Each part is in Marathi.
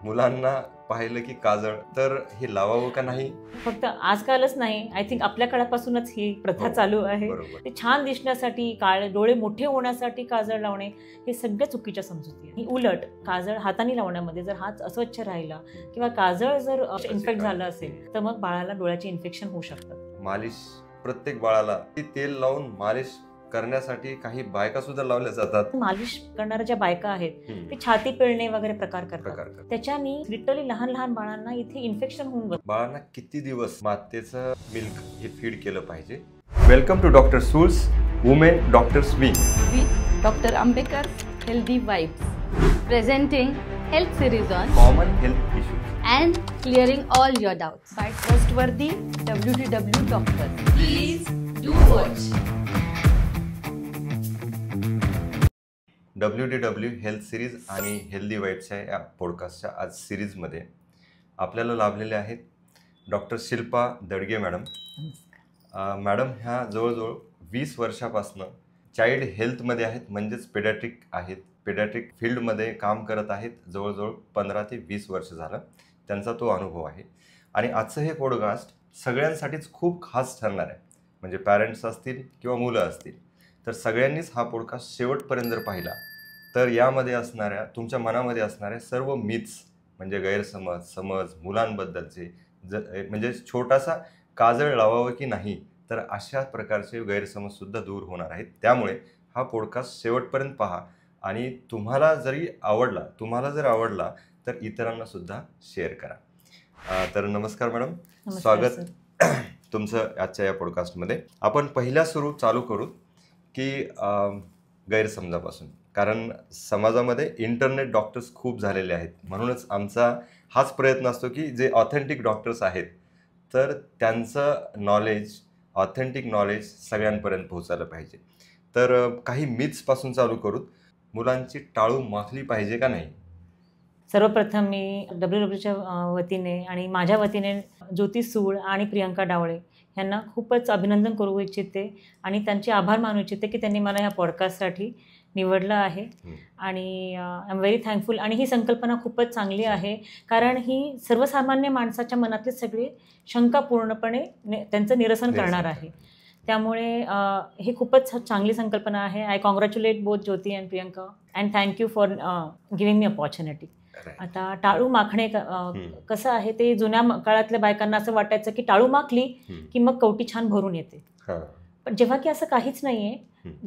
मुलांना पाहिलं की काजळ तर हे लावावं का नाही? फक्त आजकालच नाही, आय थिंक आपल्या काळापासूनच ही प्रथा चालू आहे. ते छान दिसण्यासाठी, काळे डोळे मोठे होण्यासाठी काजळ लावणे हे सगळ्या चुकीच्या समजुती आहे. उलट काजळ हाताने लावण्यामध्ये जर हात अस्वच्छ राहिला किंवा काजळ जर इन्फेक्ट झालं असेल तर मग बाळाला डोळ्याचे इन्फेक्शन होऊ शकतात. मालिश प्रत्येक बाळाला तेल लावून मालिश करण्यासाठी काही बायका सुद्धा लावल्या जातात. मालिश करणाऱ्या ज्या बायका आहेत ते छाती पिळणे वगैरे प्रकार करतात. त्याच्याने लिटरली लहान लहान बाळांना इथे इन्फेक्शन होऊन बसतं. बाळांना किती दिवस मातेचं मिल्क हे फीड केलं पाहिजे? Welcome to doctor souls women doctors wing with Dr. Ambekar Healthy Vibes, presenting health series on common health issues and clearing all your doubts by trustworthy WTW doctors. Please do watch. WTW health series आणि हेल्दी वाईब्सच्या या पॉडकास्टच्या आज सिरीजमध्ये आपल्याला लाभलेले आहेत डॉक्टर शिल्पा दडगे मॅडम. मॅडम ह्या जवळजवळ 20 वर्षापासनं चाइल्ड हेल्थमध्ये आहेत, म्हणजेच पेडॅट्रिक आहेत. पेडॅट्रिक फील्डमध्ये काम करत आहेत. जवळजवळ 15 ते 20 वर्ष झालं त्यांचा तो अनुभव आहे. आणि आजचं हे पॉडकास्ट सगळ्यांसाठीच खूप खास ठरणार आहे. म्हणजे पॅरेंट्स असतील किंवा मुलं असतील तर सगळ्यांनीच हा पॉडकास्ट शेवटपर्यंत जर पाहिला तर यामध्ये असणाऱ्या तुमच्या मनामध्ये असणाऱ्या सर्व मिथ्स म्हणजे गैरसमज मुलांबद्दलचे म्हणजे छोटासा काजळ लावावं की नाही तर अशा प्रकारचे गैरसमजसुद्धा दूर होणार आहेत. त्यामुळे हा पॉडकास्ट शेवटपर्यंत पहा आणि तुम्हाला जर आवडला तर इतरांनासुद्धा शेअर करा. तर नमस्कार मॅडम, स्वागत तुमचं आजच्या या पॉडकास्टमध्ये. आपण पहिल्या चालू करू की गैरसमजापासून, कारण समाजामध्ये इंटरनेट डॉक्टर्स खूप झालेले आहेत. म्हणूनच आमचा हाच प्रयत्न असतो की जे ऑथेंटिक डॉक्टर्स आहेत तर त्यांचं ऑथेंटिक नॉलेज सगळ्यांपर्यंत पोहोचायला पाहिजे. तर काही मिथ्सपासून चालू करू. मुलांची टाळू माखली पाहिजे का नाही? सर्वप्रथम मी WWच्या वतीने आणि माझ्या वतीने ज्योती सूळ आणि प्रियंका डावळे यांना खूपच अभिनंदन करू इच्छिते आणि त्यांचे आभार मानू इच्छिते की त्यांनी मला ह्या पॉडकास्टसाठी निवडलं आहे. आणि आय एम व्हेरी थँकफुल. आणि ही संकल्पना खूपच चांगली आहे, कारण ही सर्वसामान्य माणसाच्या मनातली सगळी शंका पूर्णपणे त्यांचं निरसन करणार आहे. त्यामुळे हे खूपच चांगली संकल्पना आहे. I congratulate both Jyoti and Priyanka and thank you for giving me opportunity. आता टाळू माखणे कसं आहे, ते जुन्या काळातल्या बायकांना असं वाटायचं की टाळू माखली की मग कवटी छान भरून येते. पण जेव्हा की असं काहीच नाहीये.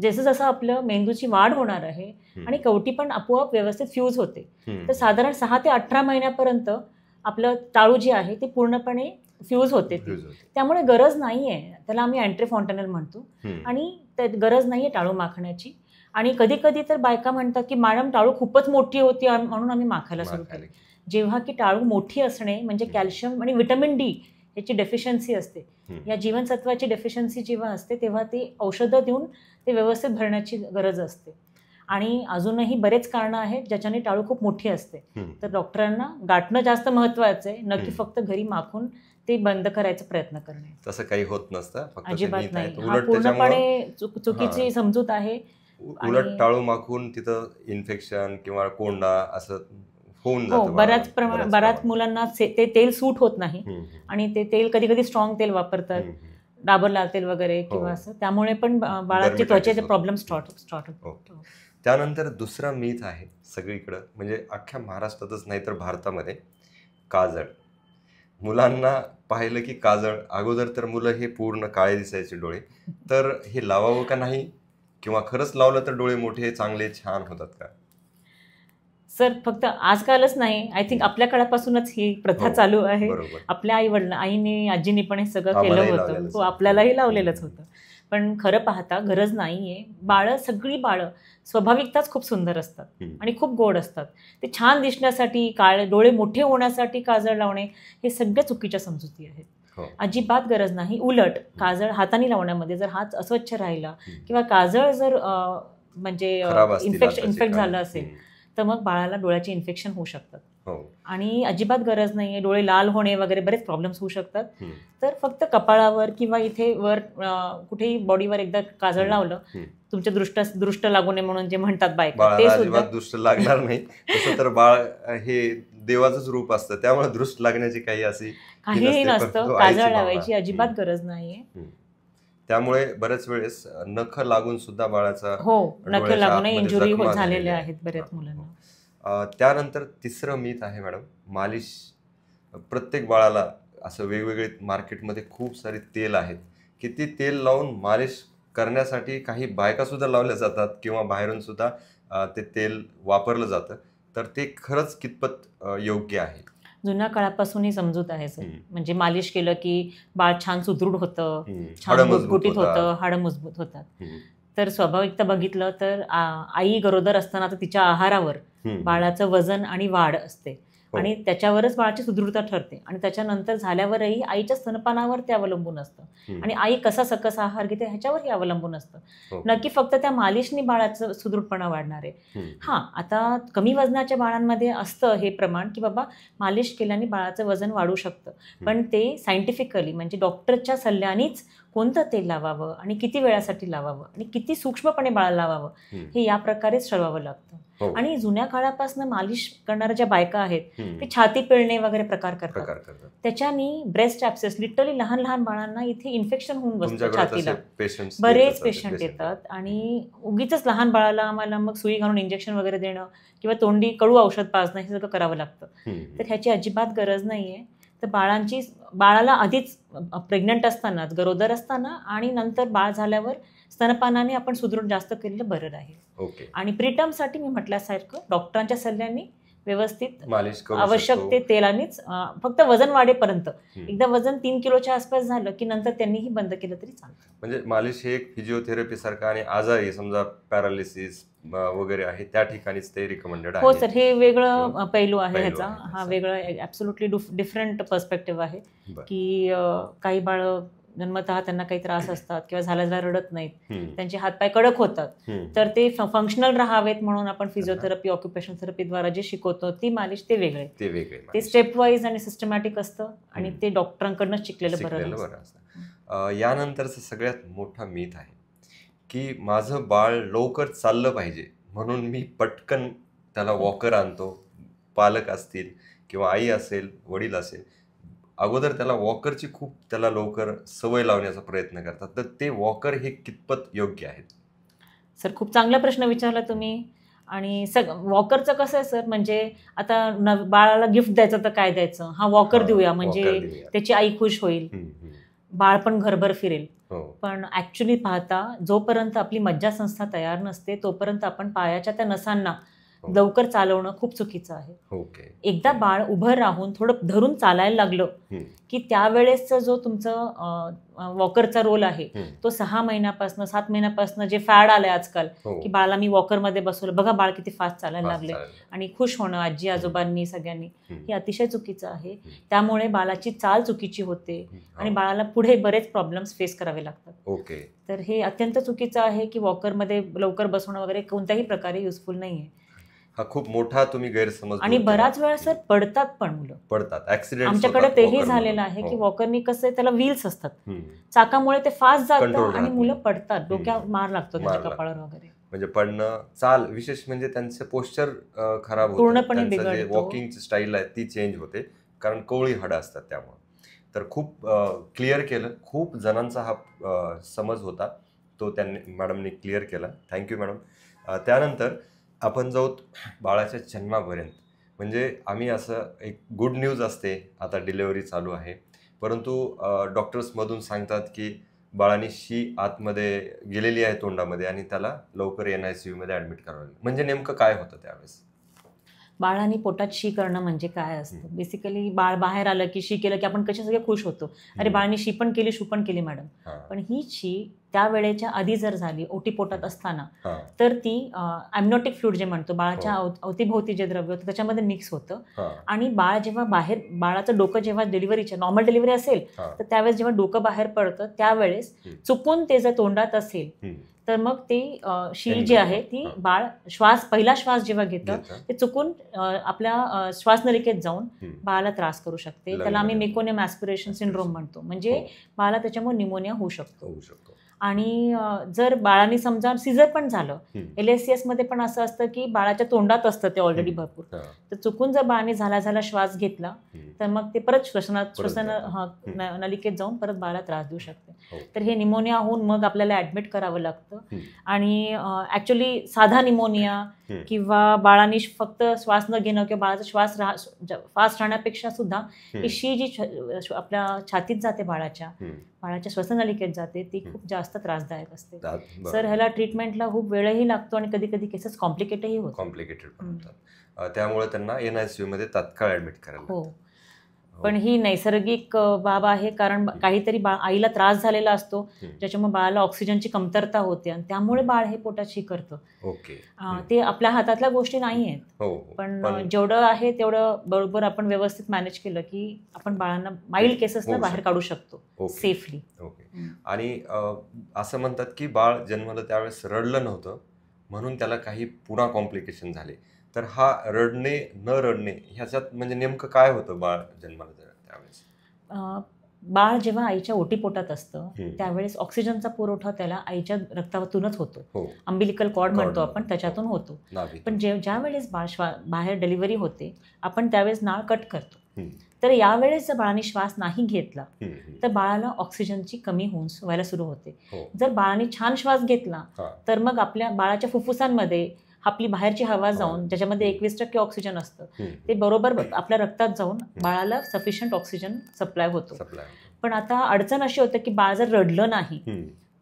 जसं जसं आपलं मेंदूची वाढ होणार आहे आणि कवटी पण आपोआप व्यवस्थित फ्यूज होते. तर साधारण 6 ते 18 महिन्यापर्यंत आपलं टाळू जे आहे ते पूर्णपणे फ्यूज होते. त्यामुळे गरज नाहीये, त्याला आम्ही अँट्री फॉन्टनल म्हणतो, आणि त्यात गरज नाहीये टाळू माखण्याची. आणि कधी कधी तर बायका म्हणतात की मॅडम टाळू खूपच मोठी होती म्हणून आम्ही माखायला सुरू केली. जेव्हा की टाळू मोठी असणे म्हणजे कॅल्शियम आणि व्हिटॅमिन डी याची डेफिशियन्सी असते. या जीवनसत्वाची डेफिशियन्सी जेव्हा असते तेव्हा ते औषधं देऊन ते व्यवस्थित भरण्याची गरज असते. आणि अजूनही बरेच कारणं आहेत ज्याच्याने टाळू खूप मोठी असते. तर डॉक्टरांना गाठणं जास्त महत्त्वाचं आहे, नक्की फक्त घरी माखून ते बंद करायचा प्रयत्न करणे. तसं काही होत नसतं, अजिबात नाही. हा पूर्णपणे चुकीची समजूत आहे. उलट टाळू माखून तिथं इन्फेक्शन किंवा कोंडा असं होऊन जातं. बऱ्याच मुलांना ते तेल सूट होत नाही आणि ते तेल कधी कधी स्ट्रॉंग तेल वापरतात, डाबर लाल तेल वगैरे किंवा असं, त्यामुळे पण बाळाची त्वचेचे प्रॉब्लेम स्टार्ट होतो. त्यानंतर दुसरा मीथ आहे सगळीकडं, म्हणजे अख्ख्या महाराष्ट्रातच नाही तर भारतामध्ये, काजळ. मुलांना पाहिलं की काजळ, अगोदर तर मुलं हे पूर्ण काळे दिसायचे डोळे, तर हे लावावं का नाही किंवा खरंच लावलं तर डोळे मोठे चांगले छान होतात का? सर फक्त आजकालच नाही, आय थिंक आपल्या काळापासूनच ही प्रथा चालू आहे. आपल्या आईने आजीनी पण हे सगळं केलं होतं, तो आपल्यालाही लावलेलंच होतं. पण खरं पाहता गरज नाहीये. सगळी बाळं स्वाभाविकताच खूप सुंदर असतात आणि खूप गोड असतात. ते छान दिसण्यासाठी, डोळे मोठे होण्यासाठी काजळ लावणे हे सगळ्या चुकीच्या समजुती आहेत. अजिबात गरज नाही. उलट काजळ हाताने लावण्यामध्ये जर हात अस्वच्छ राहिला किंवा काजळ जर म्हणजे इन्फेक्ट झालं असेल तर मग बाळाला डोळ्याचे इन्फेक्शन होऊ शकतात. आणि अजिबात गरज नाहीये. डोळे लाल होणे वगैरे बरेच प्रॉब्लेम्स होऊ शकतात. तर फक्त कपाळावर किंवा इथे वर कुठेही बॉडीवर एकदा काजळ लावलं, तुमच्या दृष्ट लागू नये म्हणून जे म्हणतात बायका, ते सुद्धा दृष्ट लागणार नाही. तसं तर बाळ हे देवाचंच रूप असतं, त्यामुळे दृष्ट लागण्याची काही अशी काहीही नसते, पण नसतं, तो आईची काजळ भावना. लावायची अजिबात गरज नाहीये. त्यामुळे बऱ्याच वेळेस नख लागून सुद्धा बाळाचा हो, नख डोळ्याच्या लागून आतमध्ये इंजुरी जखमा झालेल्या झालेल्या आहेत बऱ्याच हा, मुलांना. त्यानंतर तिसरं मीथ आहे मॅडम, मालिश. प्रत्येक बाळाला असं वेगवेगळे मार्केटमध्ये खूप सारे तेल आहेत की ते तेल लावून मालिश करण्यासाठी काही बायका सुद्धा लावल्या जातात किंवा बाहेरून सुद्धा ते तेल वापरलं जातं. तर ते खरंच कितपत योग्य आहे? जुन्या काळापासून ही समजूत आहे सर. हम्म. म्हणजे मालिश केलं की बाळ छान सुदृढ होतं, छान हाडं मजबूत गुटगुटीत होतात. होतं, हाडं मजबूत होतात. हम्म. तर स्वाभाविकता बघितलं तर आई गरोदर असताना तर तिच्या आहारावर बाळाचं वजन आणि वाढ असते हो. आणि त्याच्यावरच बाळाची सुदृढता ठरते आणि त्याच्यानंतर झाल्यावरही आईच्या स्तनपानावर ते अवलंबून असतं आणि आई कसा सकस आहार घेते ह्याच्यावरही अवलंबून असतं. हो. नक्की फक्त त्या मालिशनी बाळाचं सुदृढपणा वाढणार आहे. हां, आता कमी वजनाच्या बाळांमध्ये असतं हे प्रमाण की बाबा मालिश केल्याने बाळाचं वजन वाढू शकतं, पण ते सायंटिफिकली म्हणजे डॉक्टरच्या सल्ल्यानेच कोणतं तेल लावावं आणि किती वेळासाठी लावावं आणि किती सूक्ष्मपणे बाळाला लावावं हे या प्रकारेच ठरवावं लागतं. हो. आणि जुन्या काळापासून मालिश करणाऱ्या ज्या बायका आहेत हम्म. ते छाती पिळणे वगैरे प्रकार करतात. प्रकार करतात. त्याच्यानी ब्रेस्ट ॲब्सेस लिटरली लहान लहान बाळांना इथे इन्फेक्शन होऊन बसतं तुमच्याकडे छातीला. तसे पेशंट्स बरेच पेशंट येतात आणि उगीच लहान बाळाला आम्हाला मग सुई घालून इंजेक्शन वगैरे देणं किंवा तोंडी कडू औषध पाजणं हे सगळं करावं लागतं. तर ह्याची अजिबात गरज नाहीये. तर बाळाला आधीच प्रेग्नंट असतानाच, गरोदर असताना आणि नंतर बाळ झाल्यावर स्तनपानाने आपण सुदृढ जास्त केलेलं बरं राहील. ओके. आणि प्रीटर्मसाठी मी म्हटल्यासारखं डॉक्टरांच्या सल्ल्याने व्यवस्थित मालिश करू आवश्यक शकतो. ते तेलानेच फक्त वजन वाढेपर्यंत. एकदा वजन 3 किलोच्या आसपास झालं की नंतर त्यांनीही बंद केलं तरी चालतं. म्हणजे मालिश हे एक फिजिओथेरपी सारखं आणि आजारी समजा पॅरालिसिस वगैरे आहे त्या ठिकाणीच ते रिकमेंडेड आहे. हो सर, हे वेगळं पैलू आहे पैलू ह्याचा. आहे हा त्याचा. वेगळं ॲब्सोल्युटली डिफरंट पर्स्पेक्टिव्ह आहे बरं. की काही बाळं जन्मतः त्यांना काही त्रास असतात किंवा झाल्याला रडत नाहीत, त्यांचे हातपाय कडक होतात, तर ते फंक्शनल राहावेत म्हणून आपण फिजिओथेरपी, ऑक्युपेशन थेरपीद्वारा जे शिकवतो ती मालिश ते वेगळे. ते स्टेप वाईज आणि सिस्टमॅटिक असतं आणि ते डॉक्टरांकडूनच शिकलेलं बरं असतं. यानंतरचं सगळ्यात मोठा मीथ आहे की माझं बाळ लवकर चाललं पाहिजे म्हणून मी पटकन त्याला वॉकर आणतो. पालक असतील किंवा आई असेल, वडील असेल, अगोदर त्याला वॉकरची खूप त्याला लवकर सवय लावण्याचा प्रयत्न करतात. तर ते वॉकर हे कितपत योग्य आहेत? सर, खूप चांगला प्रश्न विचारला तुम्ही. आणि वॉकरचं कसं आहे सर, म्हणजे आता बाळाला गिफ्ट द्यायचं तर काय द्यायचं, हा वॉकर देऊया म्हणजे त्याची आई खुश होईल, बाळ पण घरभर फिरेल. पण ऍक्च्युली पाहता जोपर्यंत आपली मज्जासंस्था तयार नसते तोपर्यंत आपण पायाच्या त्या नसांना लवकर चालवणं खूप चुकीचं आहे. एकदा बाळ उभं राहून थोडं धरून चालायला लागलं की त्यावेळेसचा जो तुमचं वॉकरचा रोल आहे तो 6 महिन्यापासून 7 महिन्यापासून जे फॅड आलंय आजकाल की बाळाला मी वॉकरमध्ये बसवलं, बघा बाळ किती फास्ट चालायला लागले आणि खुश होणं आजी आजोबांनी सगळ्यांनी, हे अतिशय चुकीचं आहे. त्यामुळे बाळाची चाल चुकीची होते आणि बाळाला पुढे बरेच प्रॉब्लेम्स फेस करावे लागतात. तर हे अत्यंत चुकीचं आहे की वॉकरमध्ये लवकर बसवणं वगैरे कोणत्याही प्रकारे युजफुल नाहीये. हा खूप मोठा तुम्ही गैरसमज. आणि बराच वेळा सर पडतात पण मुलं, पडतात, ऍक्सिडेंट. आमच्याकडे तेही झालेलं आहे की वॉकरनी कसं आहे त्याला व्हील्स असतात, चाकामुळे ते फास्ट जातं आणि मुलं पडतात, डोक्यावर मार लागतो त्यांच्या कपाळावर वगैरे. म्हणजे पडणं, चाल, विशेष म्हणजे त्यांचं पोश्चर खराब होतं, पूर्णपणे बिघडतं. वॉकिंगची स्टाईल आहे ती चेंज होते कारण कवळी हाडं असतात त्यामुळे. तर खूप क्लिअर केलं, खूप जणांचा हा समज होता तो त्यांनी मॅडमनी क्लिअर केला. Thank you madam. त्यानंतर आपण जाऊ बाळाच्या जन्मापर्यंत. म्हणजे आम्ही असं एक गुड न्यूज असते, आता डिलेवरी चालू आहे, परंतु डॉक्टर्समधून सांगतात की बाळाने शी आतमध्ये गेलेली आहे तोंडामध्ये आणि त्याला लवकर NICU मध्ये ॲडमिट करावं लागेल. म्हणजे नेमकं काय होतं त्यावेळेस? बाळाने पोटात शी करणं म्हणजे काय असतं? बेसिकली बाळ बाहेर आलं की शी केलं की आपण कसे सगळे खुश होतो, अरे बाळाने शी पण केली, शू पण केली मॅडम. पण ही शी त्या वेळेच्या आधी जर झाली, ओटी पोटात असताना, तर ती ॲम्निओटिक फ्लुइड जे म्हणतो, बाळाच्या अवतीभोवती जे द्रव्य होतं त्याच्यामध्ये मिक्स होतं आणि बाळ जेव्हा बाहेर, बाळाचं डोकं जेव्हा डिलिव्हरीच्या नॉर्मल डिलिव्हरी असेल तर त्यावेळेस जेव्हा डोकं बाहेर पडतं त्यावेळेस चुकून ते जर तोंडात असेल तर मग ते शी जी आहे ती बाळ पहिला श्वास जेव्हा घेतं ते चुकून आपल्या श्वासनलिकेत जाऊन बाळाला त्रास करू शकते. त्याला आम्ही मेकोनियम ॲस्पिरेशन सिंड्रोम म्हणतो. म्हणजे बाळाला त्याच्यामुळे निमोनिया होऊ शकतो. आणि जर बाळाने समजा सिझर पण झालं, LSCS मध्ये पण असं असतं की बाळाच्या तोंडात असतं ते ऑलरेडी भरपूर, तर चुकून जर बाळाने झाला श्वास घेतला तर मग ते परत श्वसन नलिकेत जाऊन परत बाळाला त्रास देऊ शकते. तर हे निमोनिया होऊन मग आपल्याला ऍडमिट करावं लागतं. आणि ऍक्च्युली साधा निमोनिया किंवा बाळाने फक्त श्वास न घेणं किंवा बाळाचा श्वास फास्ट राहण्यापेक्षा सुद्धा शी जी आपल्या छातीत जाते बाळाच्या श्वसननलिकेत जाते ती खूप जास्त त्रासदायक असते. सर ह्याला ट्रीटमेंटला खूप वेळही लागतो आणि कधी कधी केसेस कॉम्प्लिकेटेड होतात. त्यामुळे त्यांना NICU मध्ये तात्काळ ऍडमिट करायला. हो, पण ही नैसर्गिक बाब आहे, कारण काहीतरी आईला त्रास झालेला असतो ज्याच्यामुळे बाळाला ऑक्सिजनची कमतरता होते आणि त्यामुळे बाळ हे पोटात शी करतं. ते आपल्या हातातल्या गोष्टी नाही आहेत, पण जेवढं आहे तेवढं बरोबर आपण व्यवस्थित मॅनेज केलं की आपण बाळांना माइल्ड केसेसला बाहेर काढू शकतो सेफली. आणि असं म्हणतात की बाळ जन्मलं त्यावेळेस रडलं नव्हतं म्हणून त्याला काही पुन्हा कॉम्प्लिकेशन झाले. तर हा रडणे न रडणे ह्याच्यात म्हणजे नेमकं काय होतं बाळ जन्माला त्यावेळेस? बाळ जेव्हा आईच्या ओटीपोटात असतं त्यावेळेस ऑक्सिजनचा पुरवठा त्याला आईच्या रक्तातूनच होतो. अंबिलिकल कॉर्ड म्हणतो आपण, त्याच्यातून होतो. पण ज्या वेळेस बाळ बाहेर डिलिव्हरी होते आपण त्यावेळेस नाळ कट करतो. तर यावेळेस जर बाळाने श्वास नाही घेतला तर बाळाला ऑक्सिजनची कमी व्हायला सुरू होते. जर बाळाने छान श्वास घेतला तर मग आपल्या बाळाच्या फुफ्फुसांमध्ये आपली बाहेरची हवा जाऊन ज्याच्यामध्ये 21% ऑक्सिजन असतं ते बरोबर आपल्या रक्तात जाऊन बाळाला सफिशियंट ऑक्सिजन सप्लाय होतो. पण आता अडचण अशी होते की बाळ जर रडलं नाही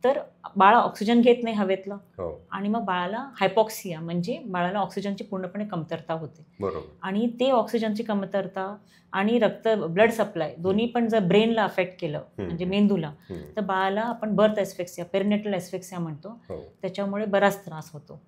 तर बाळ ऑक्सिजन घेत नाही हवेतलं आणि मग बाळाला हायपॉक्सिया म्हणजे बाळाला ऑक्सिजनची पूर्णपणे कमतरता होते. आणि ते ऑक्सिजनची कमतरता आणि ब्लड सप्लाय दोन्ही पण जर ब्रेनला अफेक्ट केलं म्हणजे मेंदूला तर बाळाला आपण बर्थ एस्फेक्सिया, पेरिनेटल एस्फेक्सिया म्हणतो, त्याच्यामुळे बराच त्रास होतो.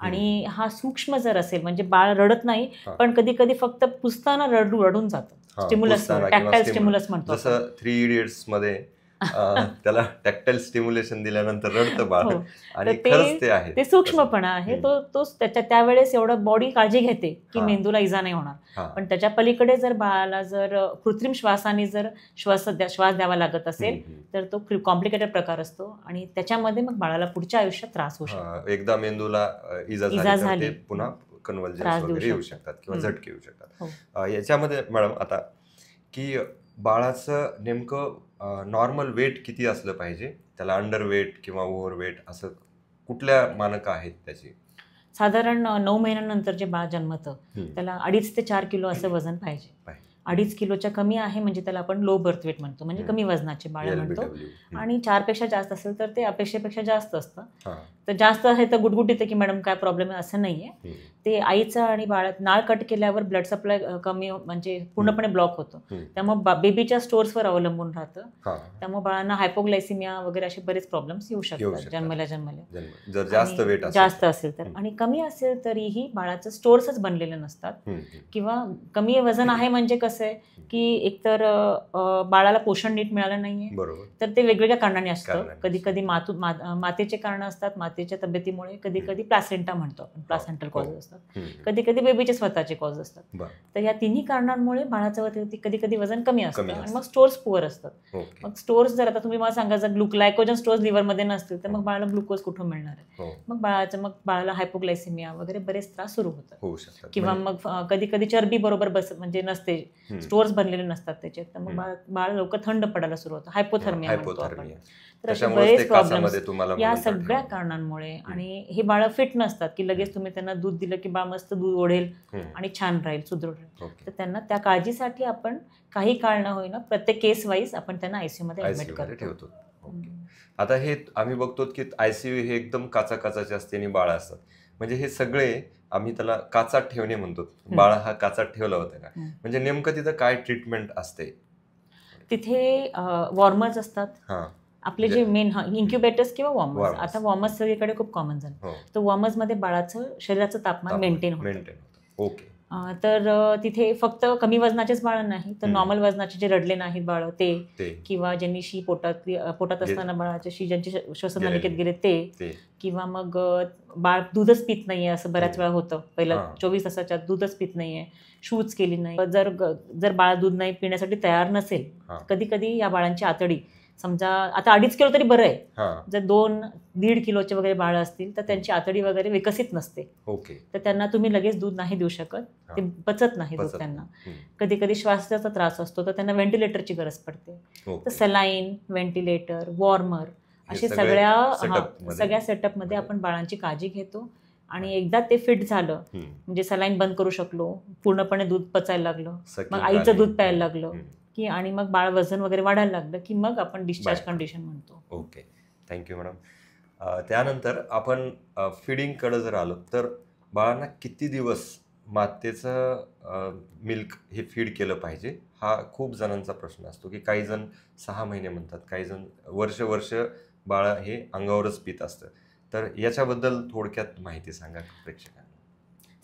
आणि हा सूक्ष्म जर असेल म्हणजे बाळ रडत नाही पण कधी कधी फक्त पुसताना रडून जातं. स्टिम्युलस, टॅक्टाईल स्टिम्युलस म्हणतो. जसं 3 इडियट्स मध्ये त्याला टॅक्टाईल स्टिम्युलेशन दिल्यानंतर रडतं बाळ आणि खरंच ते आहे, ते सूक्ष्मपणा आहे. तो त्यावेळेस एवढं बॉडी काळजी घेते की मेंदूला इजा नाही होणार. पण त्याच्या पलीकडे जर बाळाला जर कृत्रिम श्वासाने जर श्वास द्यावा लागत असेल तर तो कॉम्प्लिकेटेड प्रकार असतो आणि त्याच्यामध्ये मग बाळाला पुढच्या आयुष्यात त्रास होऊ शकतो. एकदा मेंदूला इजा झाली पुन्हा कन्व्हल्जन्स वगैरे येऊ शकतात किंवा झटके येऊ शकतात. याच्यामध्ये मॅडम आता की बाळाचं नेमकं नॉर्मल वेट किती असलं पाहिजे, त्याला अंडर वेट किंवा ओव्हर वेट असं कुठल्या मानक आहेत त्याची? साधारण 9 महिन्यानंतर जे बाळ जन्मतं त्याला 2.5 ते 4 किलो असं वजन पाहिजे. 2.5 किलोच्या कमी आहे म्हणजे त्याला आपण लो बर्थ वेट म्हणतो, म्हणजे कमी वजनाचे बाळ म्हणतो. आणि 4 पेक्षा जास्त असेल तर ते अपेक्षेपेक्षा जास्त असतं. तर जास्त आहे तर गुटगुटीत आहे की मॅडम काय प्रॉब्लेम आहे असं नाहीये. ते आईचं आणि बाळात नाळ कट केल्यावर ब्लड सप्लाय कमी म्हणजे पूर्णपणे ब्लॉक होतो, त्यामुळे बेबीच्या स्टोर्सवर अवलंबून राहतं. त्यामुळे बाळांना हायपोग्लायसिमिया वगैरे असे बरेच प्रॉब्लेम्स येऊ शकतात जन्मल्या जर जास्त असेल तर. आणि कमी असेल तरीही बाळाचं स्टोर्सच बनलेले नसतात किंवा कमी वजन आहे म्हणजे कसं आहे की एकतर बाळाला पोषण नीट मिळालं नाहीये तर ते वेगवेगळ्या कारणाने असतं. कधी कधी मातेचे कारण असतात, मातेच्या तब्येतीमुळे, कधी कधी प्लासेंटा म्हणतो आपण, प्लासेंटल कॉज असतात, कधी कधी बेबीचे स्वतःचे कॉज असतात. तर या तिन्ही कारणांमुळे बाळाचं कधी कधी वजन कमी असतं आणि मग स्टोर्स पुअर असतात. मग स्टोर्स जर आता तुम्ही मला सांगा जर ग्लायकोजन स्टोर्स लिव्हरमध्ये नसतील तर मग बाळाला ग्लुकोज कुठून मिळणार आहे? मग बाळाला हायपोग्लायसिमिया वगैरे बरेच त्रास सुरू होतात. किंवा मग कधी कधी चरबी बरोबर म्हणजे नसते, स्टोर्स बनलेले नसतात त्याच्यात, तर मग बाळ लवकर थंड पडायला सुरू होतं, हायपोथर्मिया म्हणतो आपण. तर असे बरेच प्रॉब्लेम्स या सगळ्या कारणांमुळे. आणि हे बाळ फिट नसतात की लगेच तुम्ही त्यांना दूध दिलं की बाळ मस्त दूध ओढेल आणि छान राहील, सुदृढ राहील. तर त्यांना त्या काळजीसाठी आपण काही काळ न होईना प्रत्येक केस वाईज आपण त्यांना ICU मध्ये ऍडमिट करतो. आता हे आम्ही बघतो की ICU हे एकदम काचाकाचाचे असते आणि बाळ असतात, म्हणजे हे सगळे आम्ही त्याला काचात ठेवणे म्हणतो. बाळ हा काचात ठेवला होता का, म्हणजे नेमकं तिथं काय ट्रीटमेंट असते? तिथे वॉर्मर्स असतात आपले जे मेन इन्क्युबेटर्स किंवा वॉर्मर्स. आता वॉर्मर्स सगळीकडे खूप कॉमन झालं. तर वॉर्मर्स मध्ये बाळाचं शरीराचं तापमान मेंटेन होतं. तर तिथे फक्त कमी वजनाचेच बाळ नाही तर नॉर्मल वजनाचे जे रडले नाहीत बाळ ते, किंवा ज्यांनी शी पोटात असताना बाळाच्या शी ज्यांची श्वसननलिकेत गेले ते, किंवा मग बाळ दूधच पित नाहीये असं बऱ्याच वेळा होतं. पहिल्या 24 तासाच्या दूधच पित नाहीये, शूज केली नाही. जर बाळ दूध नाही पिण्यासाठी तयार नसेल, कधी कधी या बाळांची आतडी समजा आता 2.5 किलो तरी बरं आहे. हां. जर 2-1.5 किलोचे वगैरे बाळ असतील तर त्यांची आतडी वगैरे विकसित नसते, ओके. तर त्यांना तुम्ही लगेच दूध नाही देऊ शकत, ते हां. पचत नाही दूध पचत त्यांना. हं. कधी कधी श्वासाचा त्रास असतो तर त्यांना व्हेंटिलेटरची गरज पडते. तर ओके. सलाईन, व्हेंटिलेटर, वॉर्मर हे असे सगळे सगळ्या सेटअपमध्ये- सगळ्या सेटअपमध्ये मध्ये- आपण बाळांची काळजी घेतो. आणि एकदा ते फिट झालं, हं. म्हणजे सलाईन बंद करू शकलो, पूर्णपणे दूध पचायला लागलं, सकिंग मग आईचं आली. दूध प्यायला लागलं हं. की आणि मग बाळ वजन वगैरे वाढायला लागलं की मग आपण डिस्चार्ज बाहेर. कंडिशन म्हणतो. Okay, thank you madam. त्यानंतर आपण फिडिंगकडे जर आलो तर बाळांना किती दिवस मातेचं मिल्क हे फीड केलं पाहिजे, हा खूप जणांचा प्रश्न असतो. की काही जण 6 महिने म्हणतात, काही जण वर्ष बाळ हे अंगावरच पित असतं. तर याच्याबद्दल थोडक्यात माहिती सांगा प्रेक्षकांना.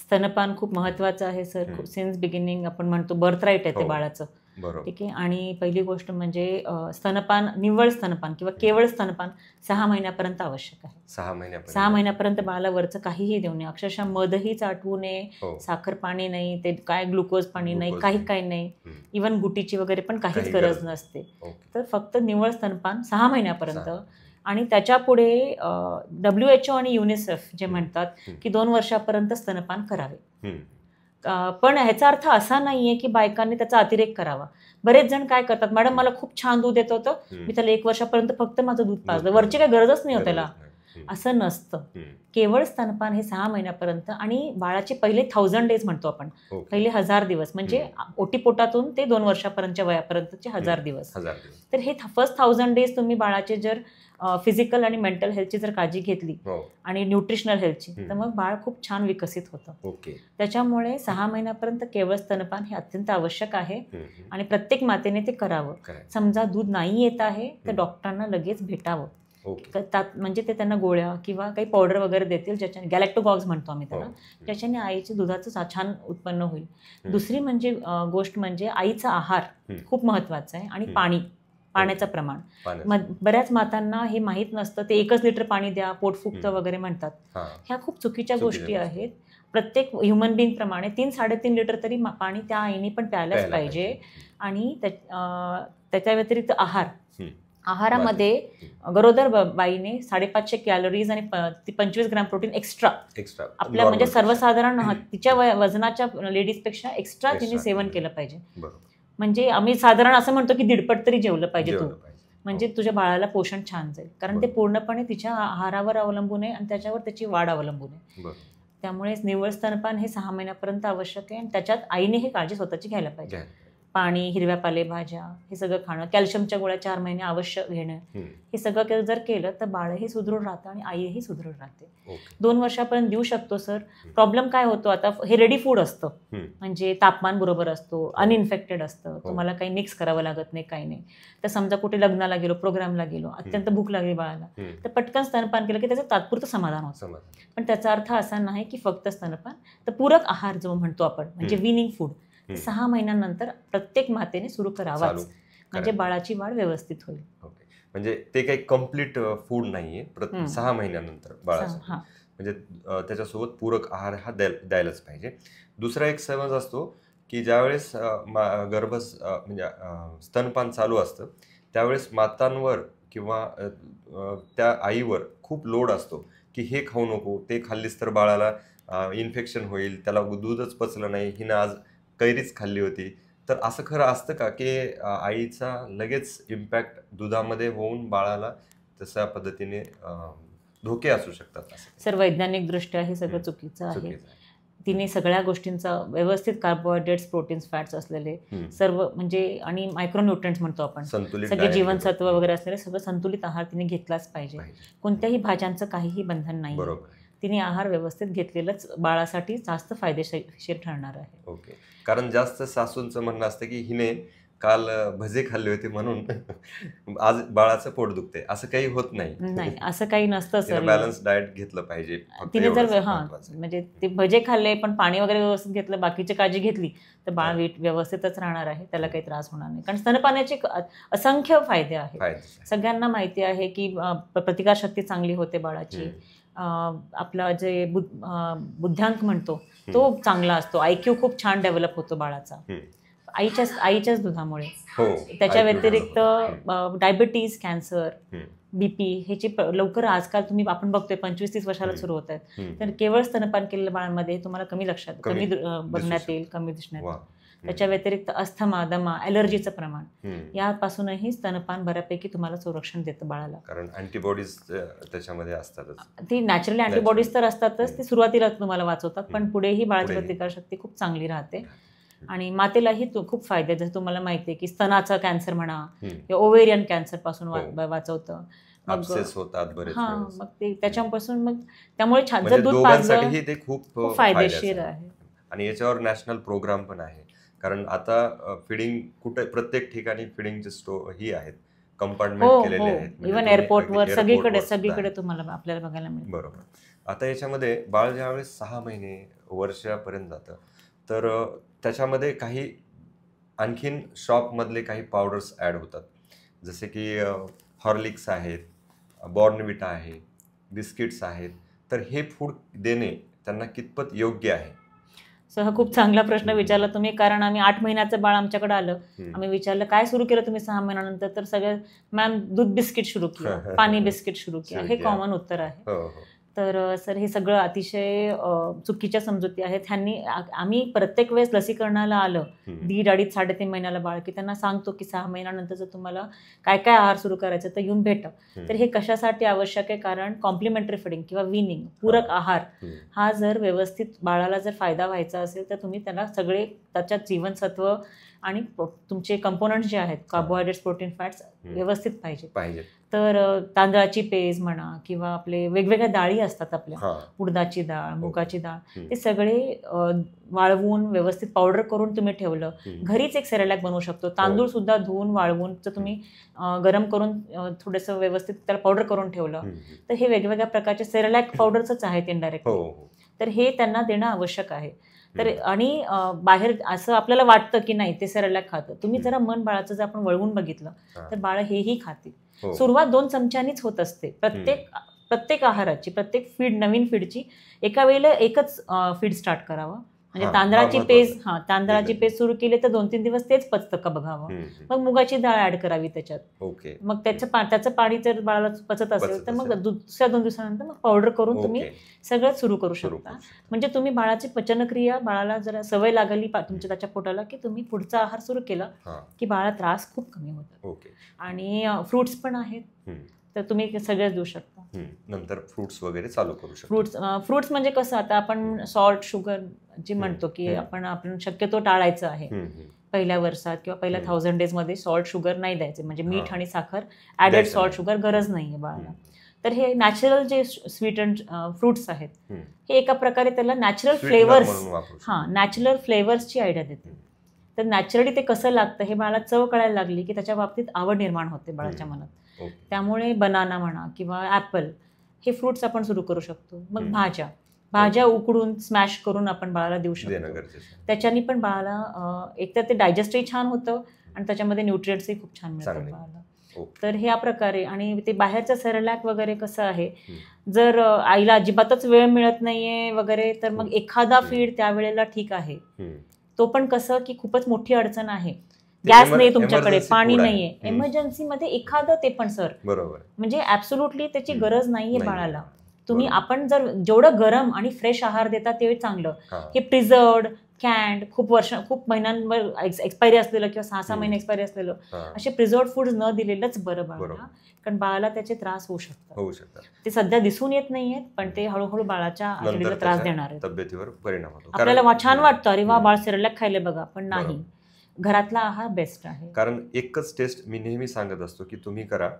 स्तनपान खूप महत्त्वाचं आहे सर. हं. सिन्स बिगिनिंग आपण म्हणतो बर्थ राईट आहे ते हो. बाळाचं. बरोबर. ठीक आहे. आणि पहिली गोष्ट म्हणजे स्तनपान, निव्वळ स्तनपान किंवा केवळ स्तनपान 6 महिन्यापर्यंत आवश्यक आहे. 6 महिन्यापर्यंत. 6 महिन्यापर्यंत बाळाला वरचं काहीही देऊ नये. अक्षरशः मधही चाटवू नये, हो. साखर पाणी नाही, ते काय ग्लुकोज पाणी नाही, ग्लुकोज काही नाही. काही नाही. हं. इवन गुटीची वगैरे पण काहीच काही गरज गरज नसते. ओके. तर फक्त निव्वळ स्तनपान 6 महिन्यापर्यंत. 6. आणि त्याच्यापुढे WHO आणि युनिसेफ जे हं. म्हणतात हं. की 2 वर्षापर्यंत स्तनपान करावे. हं. पण ह्याचा अर्थ असा नाहीये की बायकांनी त्याचा अतिरेक करावा. बरेच जण काय करतात, मॅडम मला खूप छान दूध येत होतं, हं. मी त्याला 1 वर्षापर्यंत फक्त माझं दूध पाजलं, दूध वरची काही गरजच नाही हो गरज त्याला. नाही. हं. असं नसतं. हं. केवळ स्तनपान हे 6 महिन्यापर्यंत आणि बाळाचे पहिले 1000 डेज म्हणतो आपण, ओके. पहिले 1000 दिवस म्हणजे ओटीपोटातून ते 2 वर्षापर्यंतच्या वयापर्यंतचे 1000 दिवस. 1000 दिवस. तर हे फर्स्ट 1000 डेज तुम्ही बाळाचे जर फिजिकल आणि मेंटल हेल्थची जर काळजी घेतली हो. आणि न्यूट्रिशनल हेल्थची, हं. तर मग बाळ खूप छान विकसित होतं. ओके. त्याच्यामुळे 6 महिन्यापर्यंत केवळ स्तनपान हे अत्यंत आवश्यक आहे हं. हं. आणि प्रत्येक मातेने ते करावं. करायचं. समजा दूध नाही येत आहे तर हं. डॉक्टरांना लगेच भेटावं. ओके. त्यात म्हणजे ते त्यांना गोळ्या किंवा काही पावडर वगैरे देतील, ज्याच्याने गॅलॅक्टोगॉग्स म्हणतो आम्ही हो. त्याला, ज्याच्याने आईचे दुधाचं छान उत्पन्न होईल. हं. दुसरी म्हणजे गोष्ट म्हणजे आईचा आहार हं. खूप महत्त्वाचा आहे आणि हं. पाण्याचं प्रमाण. पाण्याचं. बऱ्याच मातांना हे माहीत नसतं, ते 1 लिटर पाणी द्या, पोट फुगतं हं. वगैरे म्हणतात. हां. ह्या खूप चुकीच्या चुकीच्या गोष्टी गोष्टी. आहेत. प्रत्येक ह्युमन बिंग प्रमाणे 3-3.5 लिटर तरी पाणी त्या आईने पण प्यायलाच प्यायला पाहिजे. पाहिजे. आणि त्याच्या व्यतिरिक्त आहार, हं. आहारामध्ये गरोदर बाईने 550 कॅलरीज आणि 25 ग्रॅम प्रोटीन एक्स्ट्रा एक्स्ट्रा आपल्या म्हणजे सर्वसाधारण तिच्या वजनाच्या लेडीजपेक्षा एक्स्ट्रा तिने एक्स्ट्रा. सेवन केलं पाहिजे. बरोबर. म्हणजे आम्ही साधारण असं म्हणतो की 1.5 तरी जेवलं पाहिजे तू, जेवलं पाहिजे. म्हणजे तुझ्या बाळाला पोषण छान जाईल. कारण ते बरोबर. पूर्णपणे तिच्या आहारावर अवलंबून आहे आणि त्याच्यावर त्याची वाढ अवलंबून आहे. बरोबर. त्यामुळे निव्वळ स्तनपान हे 6 महिन्यापर्यंत आवश्यक आहे आणि त्याच्यात आईने ही काळजी स्वतःची घ्यायला पाहिजे. घ्यायला पाहिजे. पाणी, हिरव्या पालेभाज्या हे सगळं खाणं, कॅल्शियमच्या गोळ्या 4 महिने अवश्य घेणं, हं. हे सगळं जर केलं तर बाळही सुदृढ राहतं आणि आईही सुदृढ राहते. ओके. 2 वर्षापर्यंत देऊ शकतो सर. प्रॉब्लेम काय होतो आता, हे रेडी फूड असतं, हं. म्हणजे तापमान बरोबर असतो, अनइन्फेक्टेड असतं, तुम्हाला काही मिक्स करावं लागत नाही, काही नाही. तर समजा कुठे लग्नाला गेलो, प्रोग्रामला गेलो, अत्यंत भूक लागली बाळाला, हं. तर पटकन स्तनपान केलं की त्याचं तात्पुरतं समाधान होतं. समाधान. पण त्याचा अर्थ असा नाही की फक्त स्तनपान. तर पूरक आहार जो म्हणतो आपण, म्हणजे हं. विनिंग फूड, हं. 6 महिन्यानंतर प्रत्येक मातेने सुरू चालू करावाच, म्हणजे करायचं. बाळाची वाढ व्यवस्थित होईल. ओके. म्हणजे ते काही कम्प्लीट फूड नाहीये हं. 6 महिन्यानंतर बाळासाठी. हां. म्हणजे त्याच्यासोबत पूरक आहार हा द्यायलाच पाहिजे. दुसरा एक समज असतो की ज्यावेळेस म्हणजे स्तनपान चालू असतं त्यावेळेस मातांवर किंवा त्या आईवर खूप लोड असतो की हे खाऊ नको, ते खाल्लीस तर बाळाला इन्फेक्शन होईल, त्याला दूधच पचलं नाही, हिनं आज कैरीच खाल्ली होती. तर असं खरं असतं का की आईचा लगेच इम्पॅक्ट दुधामध्ये होऊन बाळाला तशा पद्धतीने धोके असू शकतात? असं सर, वैज्ञानिकदृष्ट्या हे सगळं हं. चुकीचं आहे. चुकीचं आहे. तिने सगळ्या गोष्टींचा व्यवस्थित कार्बोहायड्रेट्स, प्रोटीन्स, फॅट्स असलेले हं. सर्व म्हणजे आणि मायक्रोन्यूट्रंट्स म्हणतो आपण, संतुलित सगळे diet जीवनसत्व घेतो. वगैरे असलेले सगळं संतुलित आहार तिने घेतलाच पाहिजे. कोणत्याही भाज्यांचं काहीही बंधन नाही. बरोबर. तिने आहार व्यवस्थित घेतलेलंच बाळासाठी जास्त फायदेशीर ठरणार आहे. ओके. कारण जास्त सासूंचं म्हणणं असतं की हिने काल भजे खाल्ले होते म्हणून आज बाळाचं पोट दुखते, असं काही होत नाही. नाही, असं काही नसतं सर. बॅलन्स डाएट घेतलं पाहिजे. फक्त तिने जर एवढंच हां महत्त्वाचं आहे. म्हणजे ते भजे खाल्ले पण पाणी वगैरे व्यवस्थित घेतलं, बाकीची काळजी घेतली तर बाळ हां. व्यवस्थितच राहणार आहे, त्याला काही त्रास होणार नाही. कारण स्तनपानाचे असंख्य फायदे आहेत. फायदेशीर आहे. सगळ्यांना माहिती आहे की प्रतिकारशक्ती चांगली होते बाळाची, हं. आपला जे बुद्ध्यांक म्हणतो तो चांगला असतो, IQ खूप छान डेव्हलप होतो बाळाचा. हं. आईच्याच दुधामुळे. हो, त्याच्या ऐकलं व्यतिरिक्त होतं. डायबिटीज, कॅन्सर, हम्म. बीपी ह्याची लवकर आजकाल आपण बघतोय 25-30 वर्षाला सुरू होत आहेत. हम्म. तर केवळ स्तनपान केलेल्या बाळांमध्ये तुम्हाला कमी कमी बघण्यात दिसू येईल, कमी दिसण्यात वा. येईल. त्याच्या व्यतिरिक्त अस्थमा, दमा, ॲलर्जीचं प्रमाण हम्म. यापासूनही स्तनपान बऱ्यापैकी तुम्हाला संरक्षण देतं बाळाला. कारण अँटीबॉडीज त्याच्यामध्ये असतातच. ती नॅचरली अँटीबॉडीज तर असतातच, ती सुरुवातीला तुम्हाला वाचवतात, पण पुढेही बाळाची पुढेही. प्रतिकारशक्ती खूप चांगली राहते. आणि मातेलाही खूप फायदे आहेत. जसं तुम्हाला माहिती आहे की स्तनाचा कॅन्सर म्हणा किंवा ओव्हेरियन कॅन्सर पासून वाचवतं. Abscess होतात बरेच हा, वेळेस. मग ते त्याच्यापासून मग त्यामुळे म्हणजे जर दूध पाजलं दोघांसाठीही ते खूप खूप फायद्याचं फायदेशीर आहे. आहे. आणि याच्यावर नॅशनल प्रोग्राम पण आहे. कारण आता फिडिंग कुठे प्रत्येक ठिकाणी फिडिंगचे ही आहेत, कंपार्टमेंट हो केलेले हो, आहेत. म्हणजे इव्हन तुम्ही एअरपोर्टवर अगदी सगळीकडे airportवर सुद्धा सगळीकडे आहे. तुम्हाला आपल्याला बघायला मिळेल. बरोबर. आता याच्यामध्ये बाळ ज्यावेळेस 6 महिने वर्षापर्यंत जातं, तर त्याच्यामध्ये काही आणखीन शॉपमधले काही पावडर्स ॲड होतात, जसे की हॉर्लिक्स आहेत, बॉर्नविटा आहे, बिस्किट्स आहेत. तर हे फूड देणे त्यांना कितपत योग्य आहे? सो हा खूप चांगला प्रश्न विचारला तुम्ही, कारण आम्ही 8 महिन्याचं बाळ आमच्याकडे आलं, आम्ही विचारलं काय सुरू केलं तुम्ही 6 महिन्यानंतर, तर सगळं मॅम दूध बिस्किट सुरू केलं, पाणी बिस्किट सुरू केलं, हे कॉमन उत्तर आहे. हो हो. तर सर हे सगळं अतिशय चुकीच्या समजुती आहेत. आम्ही प्रत्येक वेळेस लसीकरणाला आलं 1.5 3.5 महिन्याला बाळ की त्यांना सांगतो की 6 महिन्यानंतर जर तुम्हाला काय काय आहार सुरू करायचं तर येऊन भेटा. तर हे कशासाठी आवश्यक आहे, कारण कॉम्प्लिमेंटरी फीडिंग किंवा विनिंग पूरक आहार हा जर व्यवस्थित बाळाला जर फायदा व्हायचा असेल तर तुम्ही त्याला सगळे त्याच्यात जीवनसत्व आणि तुमचे कंपोनंट्स जे आहेत कार्बोहायड्रेट्स, प्रोटीन, फॅट्स व्यवस्थित पाहिजे. तर तांदळाची पेज म्हणा किंवा आपले वेगवेगळ्या डाळी असतात आपल्या, उडदाची डाळ, मुगाची डाळ, ते सगळे वाळवून व्यवस्थित पावडर करून तुम्ही ठेवलं. घरीच एक सेरेलॅक बनवू शकतो. तांदूळ सुद्धा धुवून वाळवून जर तुम्ही गरम करून थोडंसं व्यवस्थित त्याला पावडर करून ठेवलं तर हे वेगवेगळ्या प्रकारचे सेरेलॅक पावडरच आहेत इनडायरेक्ट. तर हे त्यांना देणं आवश्यक आहे. तर आणि बाहेर असं आपल्याला वाटतं की नाही ते सेरेलॅक खातं, तुम्ही जरा मन बाळाचं जर आपण वळवून बघितलं तर बाळ हेही खातील. सुरुवात 2 चमच्यांनीच होत असते प्रत्येक आहाराची, प्रत्येक फीड, नवीन फीडची एका वेळेला एकच फीड स्टार्ट करावं. म्हणजे तांदळाची पेज सुरू केली तर 2-3 दिवस तेच पचतं का बघावं. मग मुगाची डाळ ऍड करावी त्याच्यात. मग त्याचं पाणी जर बाळाला पचत असेल तर मग दुसऱ्या 2 दिवसानंतर मग पावडर करून तुम्ही सगळं सुरू करू शकता. म्हणजे तुम्ही बाळाची पचनक्रिया, बाळाला जरा सवय लागली तुमच्या त्याच्या पोटाला की तुम्ही पुढचा आहार सुरू केला की बाळाला त्रास खूप कमी होतात. आणि फ्रुट्स पण आहेत तर तुम्ही सगळेच देऊ शकता. नंतर फ्रुट्स वगैरे चालू करू शकतो. फ्रुट्स म्हणजे कसं, आता आपण सॉल्ट, शुगर जे म्हणतो की आपण शक्यतो टाळायचं आहे. पहिल्या वर्षात किंवा पहिल्या 1000 डेजमध्ये सॉल्ट, शुगर नाही द्यायचे. म्हणजे मीठ आणि साखर, ॲडेड सॉल्ट, शुगर गरज नाही आहे बाळाला. तर हे नॅचरल जे स्वीट अँड फ्रुट्स आहेत हे एका प्रकारे त्याला नॅचरल फ्लेवर्सची आयडिया देते. तर नॅचरली ते कसं लागतं हे बाळाला चव कळायला लागली की त्याच्या बाबतीत आवड निर्माण होते बाळाच्या मनात. त्यामुळे बनाना म्हणा किंवा ॲपल हे फ्रुट्स आपण सुरू करू शकतो. मग भाज्या उकडून स्मॅश करून आपण बाळाला देऊ शकतो. त्याच्यानी पण बाळाला एकतर ते डायजेस्टही छान होतं आणि त्याच्यामध्ये न्यूट्रिएंट्सही खूप छान मिळतात बाळाला. तर ह्या प्रकारे. आणि ते बाहेरचं सेरेलॅक वगैरे कसं आहे, जर आईला अजिबातच वेळ मिळत नाहीये वगैरे तर मग एखादा फीड त्यावेळेला ठीक आहे. तो पण कसं की खूपच मोठी अडचण आहे, गॅस नाही तुमच्याकडे, पाणी नाहीये, एमर्जन्सीमध्ये एखादं ते पण सर बरोबर, म्हणजे ऍब्सोल्युटली त्याची गरज नाहीये बाळाला. तुम्ही आपण जर जेवढं गरम आणि फ्रेश आहार देता ते चांगलं. हे प्रिझर्व्ड, कॅन्ड, खूप महिन्यांवर एक्सपायरी असलेलं किंवा 6-6 महिने एक्सपायरी असलेलं असे प्रिझर्व्ड फूड न दिलेलंच बरं बाळाला, कारण बाळाला त्याचे त्रास होऊ शकतात. ते सध्या दिसून येत नाहीयेत पण ते हळूहळू बाळाच्या आतडीला त्रास देणार आहेत, तब्येतीवर परिणाम होतो. आपल्याला छान वाटतं अरे वा बाळ सेरेलॅक खायले बघा, पण नाही, घरातला आहार बेस्ट आहे. कारण एकच टेस्ट मी नेहमी सांगत असतो की तुम्ही करा,